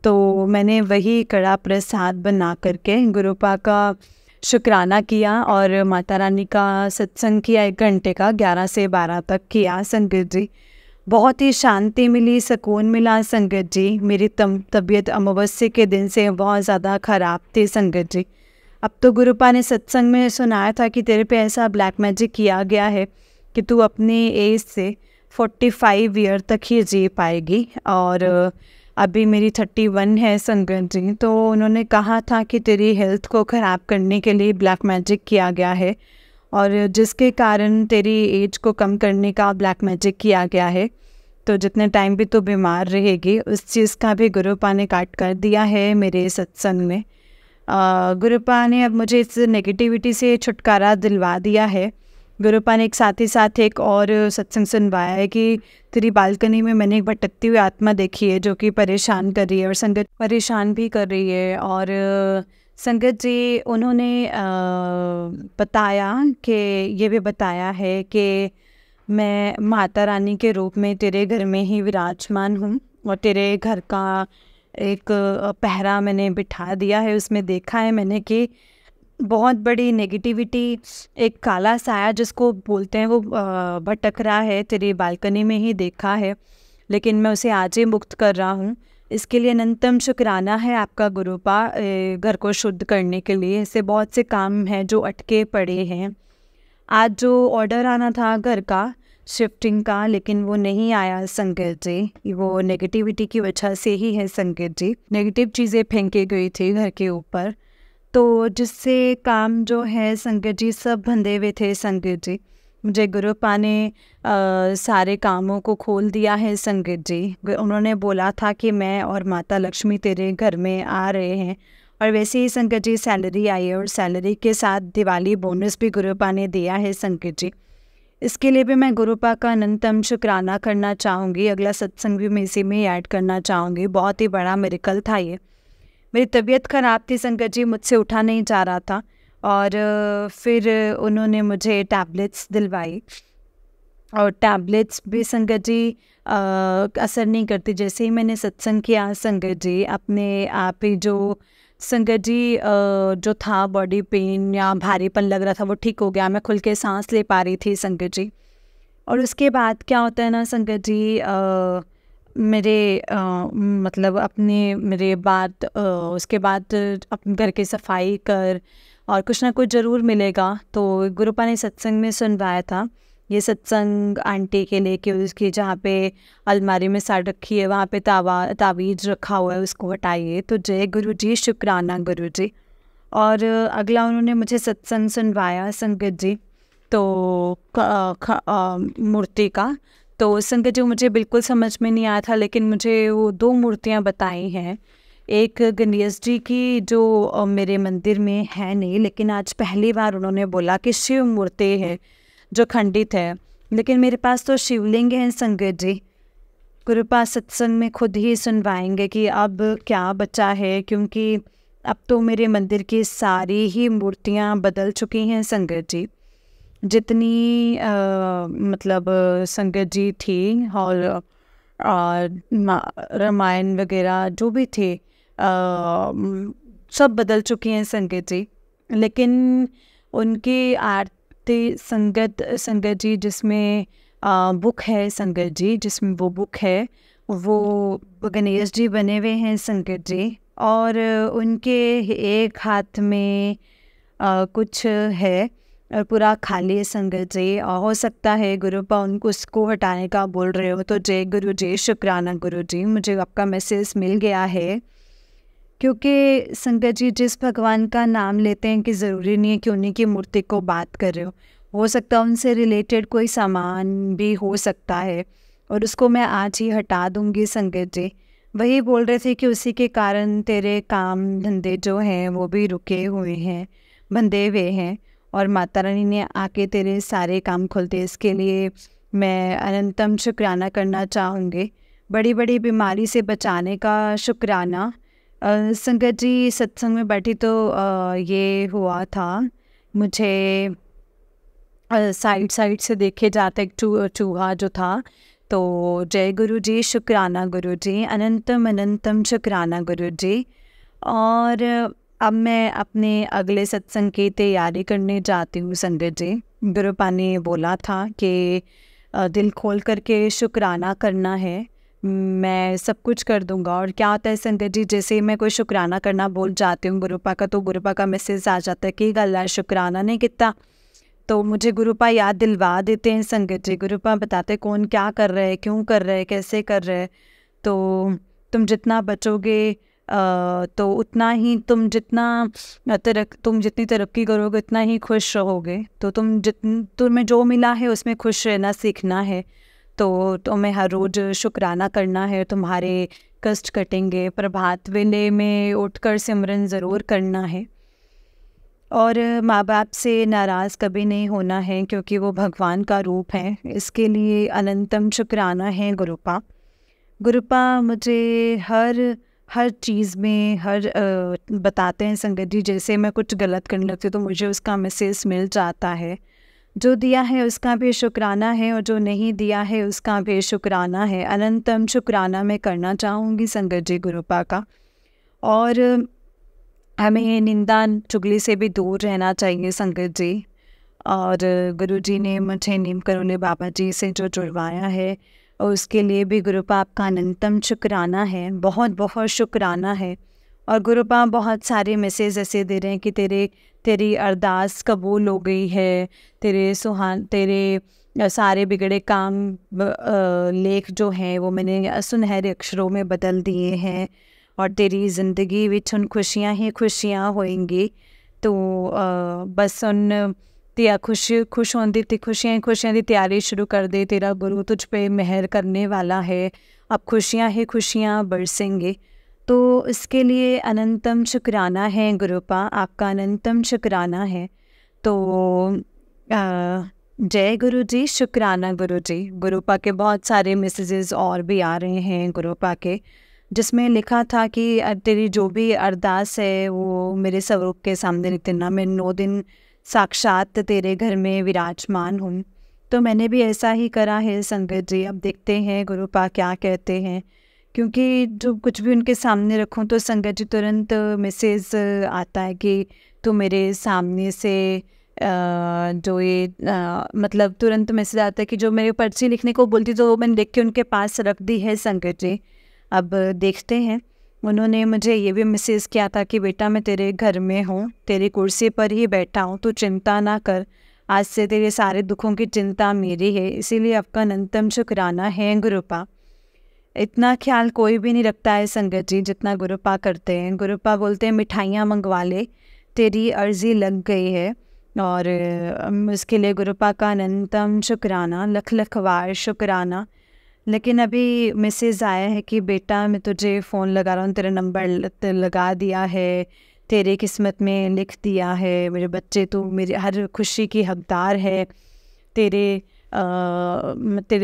तो मैंने वही कड़ा प्रसाद बना करके गुरुपा का शुक्राना किया और माता रानी का सत्संग किया 1 घंटे का, 11 से 12 तक किया संगत जी। बहुत ही शांति मिली, सुकून मिला संगत जी। मेरी तबीयत अमावस्या के दिन से बहुत ज़्यादा ख़राब थी संगत जी। अब तो गुरुपा ने सत्संग में सुनाया था कि तेरे पे ऐसा ब्लैक मैजिक किया गया है कि तू अपनी एज से 45 ईयर तक ही जी पाएगी, और अभी मेरी 31 है संगत जी। तो उन्होंने कहा था कि तेरी हेल्थ को ख़राब करने के लिए ब्लैक मैजिक किया गया है, और जिसके कारण तेरी एज को कम करने का ब्लैक मैजिक किया गया है। तो जितने टाइम भी तू बीमार रहेगी उस चीज़ का भी गुरुपा ने काट कर दिया है मेरे सत्संग में। गुरुपा ने अब मुझे इस नेगेटिविटी से छुटकारा दिलवा दिया है। गुरुपा ने एक साथ ही साथ एक और सत्संग सुनवाया है कि तेरी बालकनी में मैंने एक भटकती हुई आत्मा देखी है जो कि परेशान कर रही है, और संगत परेशान भी कर रही है। और संगत जी उन्होंने बताया कि ये भी बताया है कि मैं माता रानी के रूप में तेरे घर में ही विराजमान हूँ, और तेरे घर का एक पहरा मैंने बिठा दिया है। उसमें देखा है मैंने कि बहुत बड़ी नेगेटिविटी, एक काला साया जिसको बोलते हैं, वो भटक रहा है, तेरी बालकनी में ही देखा है, लेकिन मैं उसे आज ही मुक्त कर रहा हूँ। इसके लिए अनंतम शुक्राना है आपका गुरुपा, घर को शुद्ध करने के लिए। ऐसे बहुत से काम हैं जो अटके पड़े हैं। आज जो ऑर्डर आना था घर का शिफ्टिंग का, लेकिन वो नहीं आया संगत जी। वो नेगेटिविटी की वजह से ही है संगत जी। नेगेटिव चीज़ें फेंकी गई थी घर के ऊपर, तो जिससे काम जो है संगत जी सब बंधे हुए थे संगत जी। मुझे गुरुपा ने सारे कामों को खोल दिया है संगत जी। उन्होंने बोला था कि मैं और माता लक्ष्मी तेरे घर में आ रहे हैं, और वैसे ही संगत जी सैलरी आई है, और सैलरी के साथ दिवाली बोनस भी गुरुपा ने दिया है संगत जी। इसके लिए भी मैं गुरुपा का अनंतम शुक्राना करना चाहूँगी। अगला सत्संग भी मैं इसी में ऐड करना चाहूँगी। बहुत ही बड़ा मिरेकल था ये। मेरी तबीयत ख़राब थी संगत जी, मुझसे उठा नहीं जा रहा था, और फिर उन्होंने मुझे टैबलेट्स दिलवाई, और टैबलेट्स भी संगत जी असर नहीं करती। जैसे ही मैंने सत्संग किया संगत जी, अपने आप ही जो संगत जी जो था बॉडी पेन या भारीपन लग रहा था वो ठीक हो गया। मैं खुल के सांस ले पा रही थी संगत जी। और उसके बाद क्या होता है ना संगत जी, मेरे मतलब अपने मेरे बाद उसके बाद अपने घर की सफाई कर, और कुछ ना कुछ ज़रूर मिलेगा। तो गुरुपा ने सत्संग में सुनवाया था ये सत्संग आंटी के लिए कि उसकी जहाँ पे अलमारी में साड़ रखी है वहाँ पे तावीज़ रखा हुआ है, उसको हटाइए। तो जय गुरु जी, शुक्राना गुरु जी। और अगला उन्होंने मुझे सत्संग सुनवाया संगत जी, तो मूर्ति का। तो संगत जी मुझे बिल्कुल समझ में नहीं आया था, लेकिन मुझे वो 2 मूर्तियाँ बताई हैं। एक गणेश जी की जो मेरे मंदिर में है नहीं, लेकिन आज पहली बार उन्होंने बोला कि शिव मूर्ति है जो खंडित है, लेकिन मेरे पास तो शिवलिंग है संगत जी। गुरुपा सत्संग में खुद ही सुनवाएंगे कि अब क्या बचा है, क्योंकि अब तो मेरे मंदिर की सारी ही मूर्तियाँ बदल चुकी हैं संगत जी। जितनी मतलब संगत जी थी, और रामायण वगैरह जो भी थे सब बदल चुकी हैं संगत जी। लेकिन उनकी आरती संगत जी जिसमें बुक है संगत जी, जिसमें वो बुक है वो गणेश जी बने हुए हैं संगत जी, और उनके एक हाथ में कुछ है और पूरा खाली है संगत जी। हो सकता है गुरुपा उनको उसको हटाने का बोल रहे हो। तो जय गुरु जी, शुक्राना गुरु जी, मुझे आपका मैसेज मिल गया है। क्योंकि संगत जी जिस भगवान का नाम लेते हैं कि ज़रूरी नहीं है कि उन्हीं की मूर्ति को बात कर रहे हो सकता है उनसे रिलेटेड कोई सामान भी हो सकता है, और उसको मैं आज ही हटा दूंगी संगत जी। वही बोल रहे थे कि उसी के कारण तेरे काम धंधे जो हैं वो भी रुके हुए हैं, बंधे हुए हैं, और माता रानी ने आके तेरे सारे काम खोलते। इसके लिए मैं अनंतम शुक्राना करना चाहूँगी। बड़ी बड़ी बीमारी से बचाने का शुक्राना संगत जी, सत्संग में बैठी तो ये हुआ था, मुझे साइड साइड से देखे जाते एक चूहा जो था, तो जय गुरु जी, शुक्राना गुरु जी, अनंतम अनंतम शुक्राना गुरु जी। और अब मैं अपने अगले सत्संग की तैयारी करने जाती हूँ संगत जी। गुरुपा ने बोला था कि दिल खोल करके शुक्राना करना है, मैं सब कुछ कर दूंगा। और क्या होता है संगत जी, जैसे ही मैं कोई शुक्राना करना बोल जाती हूँ गुरुपा का, तो गुरुपा का मैसेज आ जाता है कि गल है शुक्राना नहीं किया। तो मुझे गुरुपा याद दिलवा देते हैं संगत जी। गुरुपा बताते कौन क्या कर रहे, क्यों कर रहे, कैसे कर रहे। तो तुम जितना बचोगे तो उतना ही तुम जितनी तरक्की करोगे उतना ही खुश रहोगे। तो तुम्हें जो मिला है उसमें खुश रहना सीखना है। तो तुम्हें हर रोज़ शुक्राना करना है, तुम्हारे कष्ट कटेंगे। प्रभात वेले में उठकर सिमरन ज़रूर करना है। और माँ बाप से नाराज़ कभी नहीं होना है, क्योंकि वो भगवान का रूप है। इसके लिए अनंतम शुक्राना है गुरुपा। गुरुपा मुझे हर चीज़ में बताते हैं संगत जी। जैसे मैं कुछ गलत करने लगती हूँ तो मुझे उसका मैसेज मिल जाता है। जो दिया है उसका भी शुक्राना है, और जो नहीं दिया है उसका भी शुक्राना है। अनंतम शुक्राना मैं करना चाहूँगी संगत जी गुरुपा का। और हमें निंदा चुगली से भी दूर रहना चाहिए संगत जी। और गुरुजी ने मुझे नीम करोली बाबा जी से जो जुड़वाया है, और उसके लिए भी गुरुपा आपका अनंतम शुक्राना है, बहुत बहुत शुक्राना है। और गुरुपा बहुत सारे मैसेज ऐसे दे रहे हैं कि तेरी अरदास कबूल हो गई है, तेरे सारे बिगड़े काम लेख जो हैं वो मैंने सुनहरे अक्षरों में बदल दिए हैं, और तेरी ज़िंदगी विच हुण खुशियाँ ही खुशियाँ होएंगी। तो बस उन तिया खुश होंदी थी, खुशियाँ दी तैयारी शुरू कर दे। तेरा गुरु तुझ पे मेहर करने वाला है, अब खुशियाँ ही खुशियाँ बरसेंगे। तो इसके लिए अनंतम शुक्राना है गुरुपा, आपका अनंतम शुक्राना है। तो जय गुरु जी, शुक्राना गुरु जी। गुरुपा के बहुत सारे मैसेजेस और भी आ रहे हैं गुरुपा के, जिसमें लिखा था कि तेरी जो भी अरदास है वो मेरे स्वरूप के सामने रख देना, मैं 9 दिन साक्षात तेरे घर में विराजमान हूँ। तो मैंने भी ऐसा ही करा है संगत जी। अब देखते हैं गुरुपा क्या कहते हैं, क्योंकि जो कुछ भी उनके सामने रखूँ तो संगत जी तुरंत मैसेज आता है कि तू मेरे सामने से जो ये मतलब तुरंत मैसेज आता है कि जो मेरे पर्ची लिखने को बोलती तो वो मैंने लिख के उनके पास रख दी है संगत जी। अब देखते हैं। उन्होंने मुझे ये भी मैसेज किया था कि बेटा मैं तेरे घर में हूँ, तेरी कुर्सी पर ही बैठा हूँ, तो चिंता ना कर, आज से तेरे सारे दुखों की चिंता मेरी है। इसीलिए आपका अनंतम शुक्राना है गुरुपा। इतना ख्याल कोई भी नहीं रखता है संगत जी जितना गुरुपा करते हैं। गुरुपा बोलते हैं मिठाइयाँ मंगवा ले, तेरी अर्जी लग गई है। और उसके लिए गुरुपा का अनंतम शुक्राना, लख लख वार शुक्राना। लेकिन अभी मैसेज आया है कि बेटा मैं तुझे फ़ोन लगा रहा हूँ, तेरा नंबर लगा दिया है, तेरे किस्मत में लिख दिया है, मेरे बच्चे तू मेरे हर खुशी की हकदार है। तेरे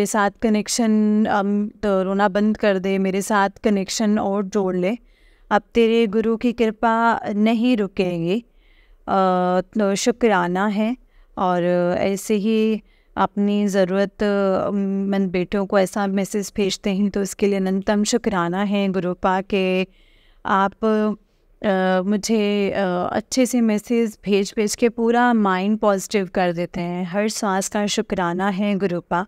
साथ कनेक्शन तो रोना बंद कर दे, मेरे साथ कनेक्शन और जोड़ ले। अब तेरे गुरु की कृपा नहीं रुकेगी। तो शुक्राना है। और ऐसे ही अपनी ज़रूरतमंद बेटों को ऐसा मैसेज भेजते हैं, तो इसके लिए अनंतम शुक्राना है गुरुपा के आप मुझे अच्छे से मैसेज भेज के पूरा माइंड पॉजिटिव कर देते हैं। हर सांस का शुक्राना है गुरुपा।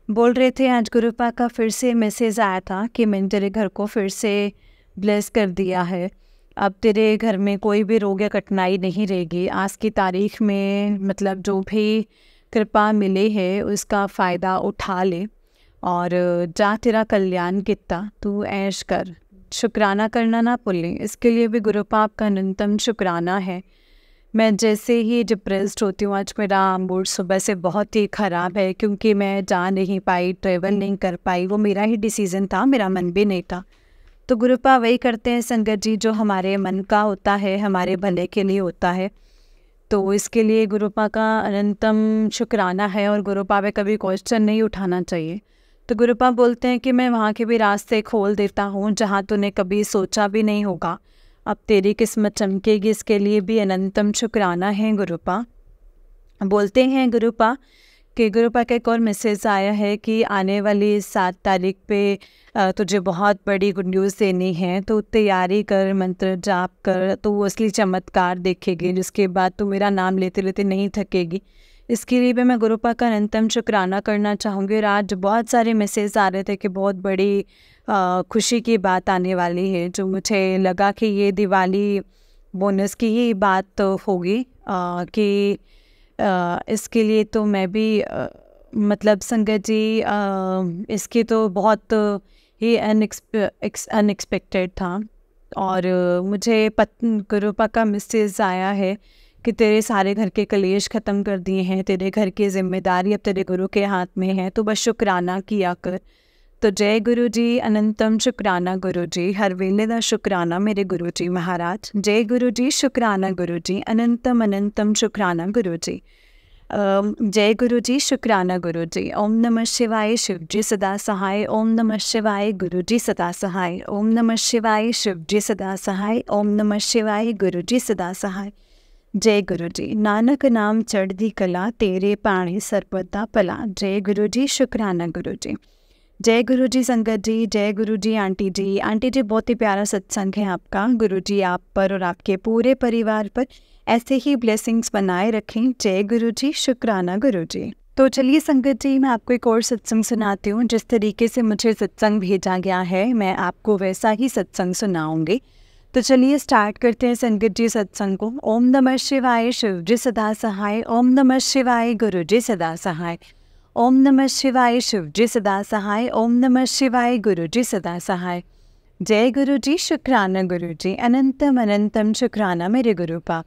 बोल रहे थे आज गुरुपा का फिर से मैसेज आया था कि मैंने तेरे घर को फिर से ब्लेस कर दिया है, अब तेरे घर में कोई भी रोग या कठिनाई नहीं रहेगी। आज की तारीख में मतलब जो भी कृपा मिले है उसका फ़ायदा उठा ले, और जा तेरा कल्याण कितना, तू ऐश कर। शुक्राना करना ना भूलें, इसके लिए भी गुरुपा आपका अनंतम शुक्राना है। मैं जैसे ही डिप्रेस्ड होती हूँ, आज मेरा मूड सुबह से बहुत ही ख़राब है, क्योंकि मैं जा नहीं पाई, ट्रेवल नहीं कर पाई। वो मेरा ही डिसीज़न था, मेरा मन भी नहीं था। तो गुरुपा वही करते हैं संगत जी जो हमारे मन का होता है, हमारे भले के लिए होता है। तो इसके लिए गुरुपा का अनंतम शुक्राना है। और गुरुपा पे कभी क्वेश्चन नहीं उठाना चाहिए। तो गुरुपा बोलते हैं कि मैं वहाँ के भी रास्ते खोल देता हूँ जहाँ तूने कभी सोचा भी नहीं होगा। अब तेरी किस्मत चमकेगी, इसके लिए भी अनंतम शुक्राना है गुरुपा। बोलते हैं गुरुपा कि गुरुपा का एक और मैसेज आया है कि आने वाली 7 तारीख पे तुझे बहुत बड़ी गुड न्यूज़ देनी है, तो तैयारी कर, मंत्र जाप कर, तो वो असली चमत्कार देखेगी, जिसके बाद तू मेरा नाम लेते लेते नहीं थकेगी। इसके लिए भी मैं गुरुपा का अनंतम शुक्राना करना चाहूँगी। और आज बहुत सारे मैसेज आ रहे थे कि बहुत बड़ी खुशी की बात आने वाली है, जो मुझे लगा कि ये दिवाली बोनस की ही बात तो होगी कि इसके लिए तो मैं भी मतलब संगत जी इसकी तो बहुत ही अनएक्सपेक्टेड था। और मुझे गुरुपा का मैसेज आया है कि तेरे सारे घर के कलेश ख़त्म कर दिए हैं, तेरे घर की जिम्मेदारी अब तेरे गुरु के हाथ में है, तो बस शुक्राना किया कर। तो जय गुरु जी, अनंतम शुक्राना गुरु जी, हर वेले दा शुक्राना मेरे गुरु जी महाराज। जय गुरु जी, शुक्राना गुरु जी, अनंतम अनंतम शुक्राना गुरु जी। जय गुरु जी, शुक्राना गुरु जी। ओम नमः शिवाय, शिव जी सदा सहाय। ओम नमः शिवाय, गुरु जी सदा सहाय। ओम नमः शिवाय, शिव जी सदा सहाय। ओम नमः शिवाय, गुरु जी सदा सहाय। जय गुरु जी। नानक नाम चढ़दी कला, तेरे पाणी सर्वदा पला। जय गुरु जी, शुक्राना गुरु जी। जय गुरु जी संगत जी, जय गुरु जी आंटी जी। आंटी जी बहुत ही प्यारा सत्संग है आपका। गुरु जी आप पर और आपके पूरे परिवार पर ऐसे ही ब्लेसिंग्स बनाए रखें। जय गुरु जी, शुक्राना गुरु जी। तो चलिए संगत जी, मैं आपको एक और सत्संग सुनाती हूँ। जिस तरीके से मुझे सत्संग भेजा गया है, मैं आपको वैसा ही सत्संग सुनाऊंगी। तो चलिए स्टार्ट करते हैं संगत जी सत्संग को। ओम नमः शिवाय, शिव जी सदा सहाय। ओम नमः शिवाय, गुरु जी सदा सहाय। ओम नमः शिवाय, शिव जी सदा सहाय। ओम नमः शिवाय, गुरु जी सदा सहाय। जय गुरु जी, शुक्राना गुरु जी, अनंतम अनंतम शुक्राना मेरे गुरुपा।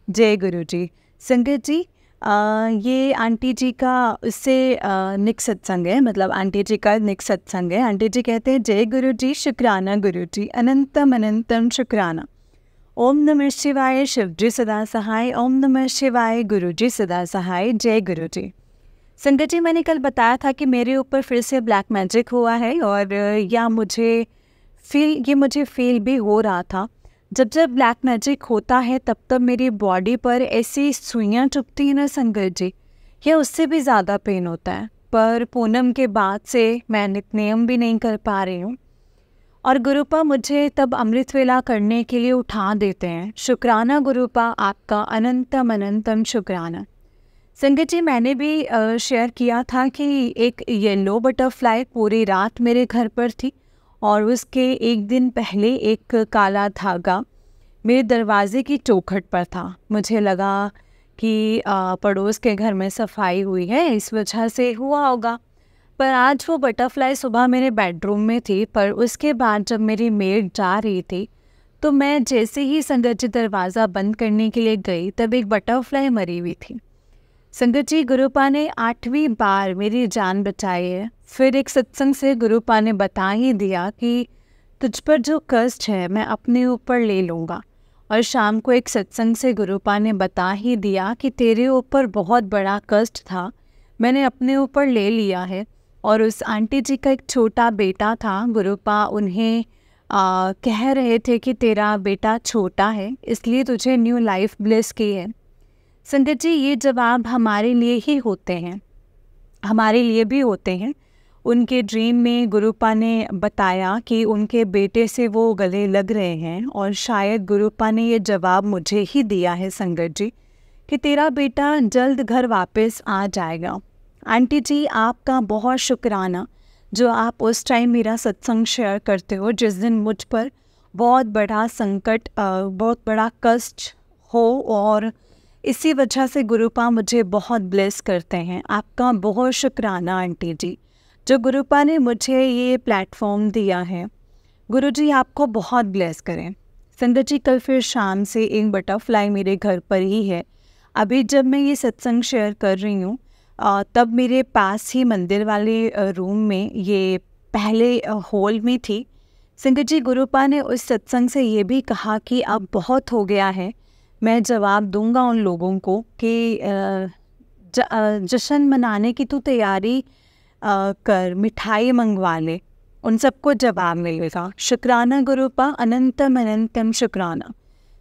जय गुरु जी। संगत जी ये आंटी जी का उससे निक सत्संग है, मतलब आंटी जी का निक सत्संग है। आंटी जी कहते हैं जय गुरु जी, शुक्राना गुरु जी, अनंतम अनंतम शुक्राना। ओम नमः शिवाय, शिव जी सदा सहाय। ओम नमः शिवाय, गुरु जी सदा सहाय। जय गुरु जी। संगत जी, मैंने कल बताया था कि मेरे ऊपर फिर से ब्लैक मैजिक हुआ है, और या मुझे फील भी हो रहा था। जब ब्लैक मैजिक होता है तब तब मेरी बॉडी पर ऐसी सुइयां चुभती हैं ना संगत जी, या उससे भी ज़्यादा पेन होता है। पर पूनम के बाद से मैं नित्यनेम भी नहीं कर पा रही हूँ, और गुरुपा मुझे तब अमृत वेला करने के लिए उठा देते हैं। शुक्राना गुरुपा आपका, अनंतम अनंतम शुक्राना। संगत जी, मैंने भी शेयर किया था कि एक येलो बटरफ्लाई पूरी रात मेरे घर पर थी, और उसके एक दिन पहले एक काला धागा मेरे दरवाज़े की चौखट पर था। मुझे लगा कि पड़ोस के घर में सफाई हुई है, इस वजह से हुआ होगा। पर आज वो बटरफ्लाई सुबह मेरे बेडरूम में थी, पर उसके बाद जब मेरी मेड जा रही थी तो मैं जैसे ही संगत जी दरवाज़ा बंद करने के लिए गई, तब एक बटरफ्लाई मरी हुई थी। संगत जी, गुरुपा ने 8वीं बार मेरी जान बचाई है। फिर एक सत्संग से गुरुपा ने बता ही दिया कि तुझ पर जो कष्ट है मैं अपने ऊपर ले लूँगा। और शाम को एक सत्संग से गुरुपा ने बता ही दिया कि तेरे ऊपर बहुत बड़ा कष्ट था, मैंने अपने ऊपर ले लिया है। और उस आंटी जी का एक छोटा बेटा था, गुरुपा उन्हें कह रहे थे कि तेरा बेटा छोटा है, इसलिए तुझे न्यू लाइफ ब्लेस की है। संगत जी, ये जवाब हमारे लिए ही होते हैं, हमारे लिए भी होते हैं। उनके ड्रीम में गुरुपा ने बताया कि उनके बेटे से वो गले लग रहे हैं, और शायद गुरुपा ने ये जवाब मुझे ही दिया है संगत जी कि तेरा बेटा जल्द घर वापस आ जाएगा। आंटी जी, आपका बहुत शुक्राना जो आप उस टाइम मेरा सत्संग शेयर करते हो, जिस दिन मुझ पर बहुत बड़ा संकट, बहुत बड़ा कष्ट हो, और इसी वजह से गुरुपा मुझे बहुत ब्लेस करते हैं। आपका बहुत शुक्राना आंटी जी, जो गुरुपा ने मुझे ये प्लेटफॉर्म दिया है। गुरु जी आपको बहुत ब्लेस करें। संगत जी, कल फिर शाम से एक बटरफ्लाई मेरे घर पर ही है। अभी जब मैं ये सत्संग शेयर कर रही हूँ तब मेरे पास ही मंदिर वाले रूम में ये पहले हॉल में थी। संगत जी, गुरुपा ने उस सत्संग से ये भी कहा कि अब बहुत हो गया है, मैं जवाब दूंगा उन लोगों को कि जश्न मनाने की तो तैयारी कर मिठाई मंगवा ले, उन सबको जवाब मिलेगा। शुक्राना गुरुपा अनंतम अनंतम शुक्राना।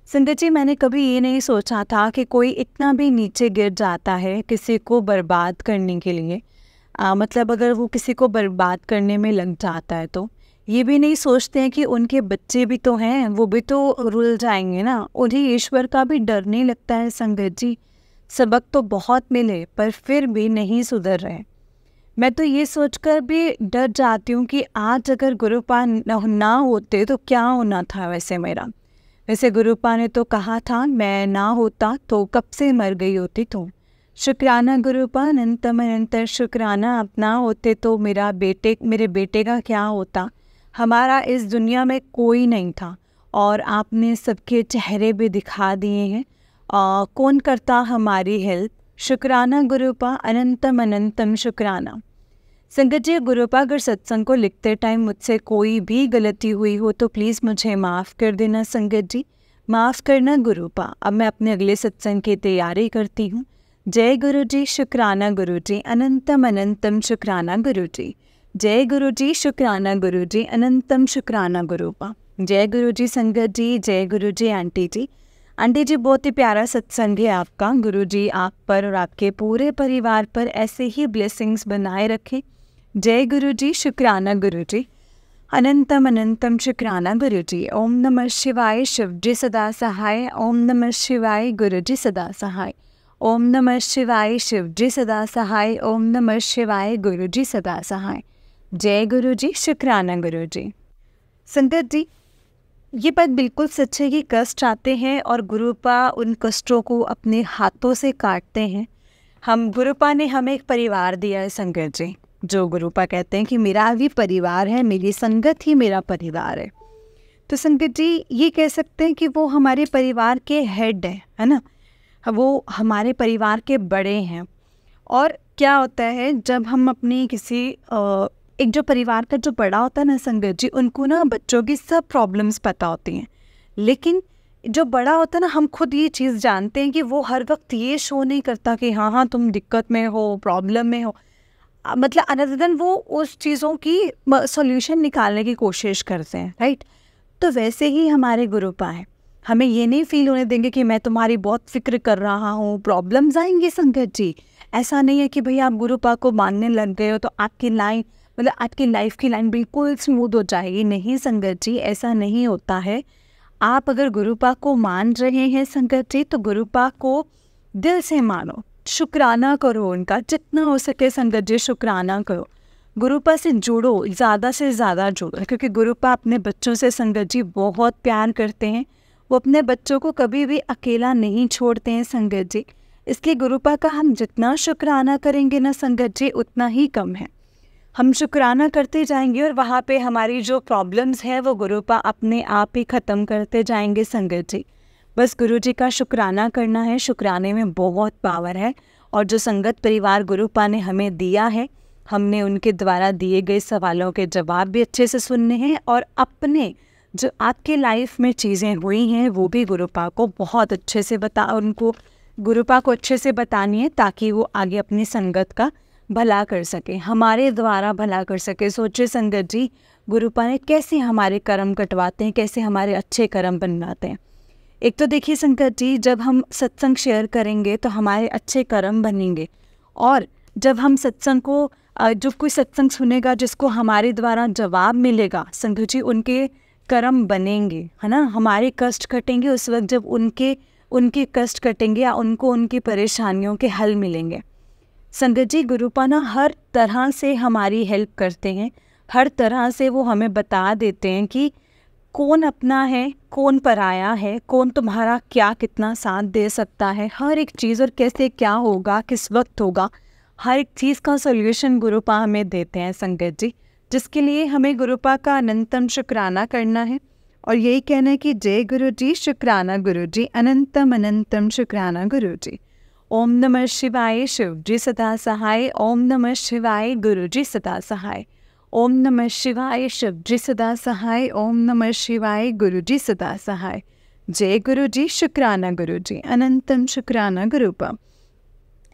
संगत जी, मैंने कभी ये नहीं सोचा था कि कोई इतना भी नीचे गिर जाता है किसी को बर्बाद करने के लिए। मतलब अगर वो किसी को बर्बाद करने में लग जाता है तो ये भी नहीं सोचते हैं कि उनके बच्चे भी तो हैं, वो भी तो रुल जाएंगे ना। उन्हें ईश्वर का भी डर नहीं लगता है संगत जी। सबक तो बहुत मिले पर फिर भी नहीं सुधर रहे। मैं तो ये सोचकर भी डर जाती हूँ कि आज अगर गुरुपा ना होते तो क्या होना था वैसे मेरा। वैसे गुरुपा ने तो कहा था मैं ना होता तो कब से मर गई होती तुम। शुक्राना गुरुपा अनंतम अनंतर शुक्राना। आप ना होते तो मेरे बेटे का क्या होता। हमारा इस दुनिया में कोई नहीं था और आपने सबके चेहरे भी दिखा दिए हैं। कौन करता हमारी हेल्प। शुक्राना गुरुपा अनंतम अनंतम शुक्राना। संगत जी, गुरुपा अगर सत्संग को लिखते टाइम मुझसे कोई भी गलती हुई हो तो प्लीज़ मुझे माफ़ कर देना संगत जी, माफ़ करना गुरुपा। अब मैं अपने अगले सत्संग की तैयारी करती हूँ। जय गुरु जी, शुक्राना गुरु जी, अनंतम अनंतम शुक्राना गुरु जी। जय गुरु जी, शुक्राना गुरु जी, अनंतम शुक्राना गुरुपा। जय गुरु जी संगत जी, जय गुरु जी आंटी जी। आंटी जी, बहुत ही प्यारा सत्संग है आपका। गुरु जी आप पर और आपके पूरे परिवार पर ऐसे ही ब्लेसिंग्स बनाए रखें। जय गुरु जी, शुक्राना गुरु जी, अनंतम अनंतम शुक्राना गुरु जी। ओम नमः शिवाय, शिव जी सदा सहाय। ओम नमः शिवाय, गुरु जी सदा सहाय। ओम नमः शिवाय, शिव जी सदा सहाय। ओम नमः शिवाय, गुरु जी सदा सहाय। जय गुरु जी, शुक्राना गुरु जी। संगत जी, ये बात बिल्कुल सच है कि कष्ट आते हैं और गुरुपा उन कष्टों को अपने हाथों से काटते हैं। गुरुपा ने हमें एक परिवार दिया है संगत जी, जो गुरुपा कहते हैं कि मेरा भी परिवार है, मेरी संगत ही मेरा परिवार है। तो संगत जी, ये कह सकते हैं कि वो हमारे परिवार के हेड है ना, वो हमारे परिवार के बड़े हैं। और क्या होता है जब हम अपनी किसी एक जो परिवार का जो बड़ा होता है ना संगत जी, उनको ना बच्चों की सब प्रॉब्लम्स पता होती हैं। लेकिन जो बड़ा होता है ना, हम खुद ये चीज़ जानते हैं कि वो हर वक्त ये शो नहीं करता कि हाँ हाँ तुम दिक्कत में हो, प्रॉब्लम में हो। मतलब अनदर देन वो उस चीज़ों की सॉल्यूशन निकालने की कोशिश करते हैं, राइट। तो वैसे ही हमारे गुरुपा है, हमें ये नहीं फील होने देंगे कि मैं तुम्हारी बहुत फिक्र कर रहा हूँ। प्रॉब्लम्स आएंगे संगत जी, ऐसा नहीं है कि भाई आप गुरुपा को मानने लग गए हो तो आपकी लाइन मतलब आपकी लाइफ की लाइन बिल्कुल स्मूथ हो जाएगी। नहीं संगत जी, ऐसा नहीं होता है। आप अगर गुरुपा को मान रहे हैं संगत जी, तो गुरुपा को दिल से मानो, शुक्राना करो उनका, जितना हो सके संगत जी शुक्राना करो। गुरुपा से जुड़ो, ज़्यादा से ज़्यादा जुड़ो, क्योंकि गुरुपा अपने बच्चों से संगत जी बहुत प्यार करते हैं। वो अपने बच्चों को कभी भी अकेला नहीं छोड़ते हैं संगत जी। इसलिए गुरुपा का हम जितना शुक्राना करेंगे ना संगत जी, उतना ही कम है। हम शुक्राना करते जाएंगे और वहाँ पे हमारी जो प्रॉब्लम्स हैं वो गुरुपा अपने आप ही ख़त्म करते जाएंगे संगत जी। बस गुरु जी का शुक्राना करना है, शुक्राने में बहुत पावर है। और जो संगत परिवार गुरुपा ने हमें दिया है, हमने उनके द्वारा दिए गए सवालों के जवाब भी अच्छे से सुनने हैं और अपने जो आपके लाइफ में चीज़ें हुई हैं वो भी गुरुपा को बहुत अच्छे से गुरुपा को अच्छे से बतानी है, ताकि वो आगे अपनी संगत का भला कर सके, हमारे द्वारा भला कर सके। सोचे संगत जी, गुरुपा ने कैसे हमारे कर्म कटवाते हैं, कैसे हमारे अच्छे कर्म बनवाते हैं। एक तो देखिए संगत जी, जब हम सत्संग शेयर करेंगे तो हमारे अच्छे कर्म बनेंगे। और जब हम सत्संग को जो कोई सत्संग सुनेगा जिसको हमारे द्वारा जवाब मिलेगा संगत जी, उनके कर्म बनेंगे, है ना। हमारे कष्ट कटेंगे उस वक्त जब उनके कष्ट कटेंगे या उनको उनकी परेशानियों के हल मिलेंगे। संगत जी, गुरुपा ना हर तरह से हमारी हेल्प करते हैं, हर तरह से वो हमें बता देते हैं कि कौन अपना है, कौन पराया है, कौन तुम्हारा क्या कितना साथ दे सकता है, हर एक चीज़, और कैसे क्या होगा, किस वक्त होगा, हर एक चीज़ का सॉल्यूशन गुरुपा हमें देते हैं संगत जी। जिसके लिए हमें गुरुपा का अनंतम शुक्राना करना है और यही कहना है कि जय गुरु जी, शुक्राना गुरु जी, अनंतम अनंतम शुक्राना गुरु जी। ओम नमः शिवाय, शिव जी सदा सहाय। ओम नमः शिवाय, गुरु जी सदा सहाय। ओम नमः शिवाय, शिव जी सदा सहाय। ओम नमः शिवाय, गुरु जी सदा सहाय। जय गुरु जी, शुक्राना गुरु जी, अनंतम शुक्राना गुरुपा।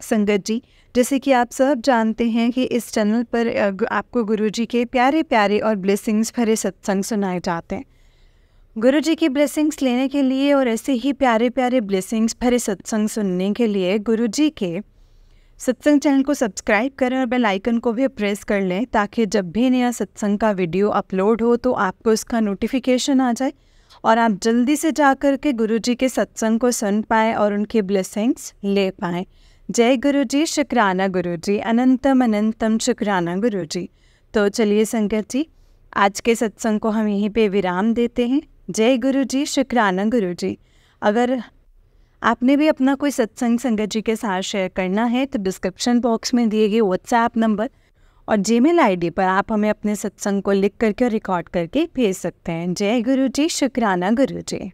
संगत जी, जैसे कि आप सब जानते हैं कि इस चैनल पर आपको गुरुजी के प्यारे प्यारे और ब्लेसिंग्स भरे सत्संग सुनाए जाते हैं। गुरुजी की ब्लेसिंग्स लेने के लिए और ऐसे ही प्यारे प्यारे ब्लेसिंग्स भरे सत्संग सुनने के लिए गुरुजी के सत्संग चैनल को सब्सक्राइब करें और बेल आइकन को भी प्रेस कर लें, ताकि जब भी नया सत्संग का वीडियो अपलोड हो तो आपको इसका नोटिफिकेशन आ जाए और आप जल्दी से जाकर के गुरुजी के सत्संग को सुन पाएँ और उनकी ब्लेसिंग्स ले पाएँ। जय गुरुजी, शुक्राना गुरुजी, अनंतम अनंतम शुक्राना गुरुजी। तो चलिए संगत जी, आज के सत्संग को हम यहीं पे विराम देते हैं। जय गुरुजी, शुक्राना गुरुजी। अगर आपने भी अपना कोई सत्संग संगत जी के साथ शेयर करना है तो डिस्क्रिप्शन बॉक्स में दिए गए व्हाट्सएप नंबर और जीमेल आईडी पर आप हमें अपने सत्संग को लिख करके और रिकॉर्ड करके भेज सकते हैं। जय गुरुजी, शुक्राना गुरुजी।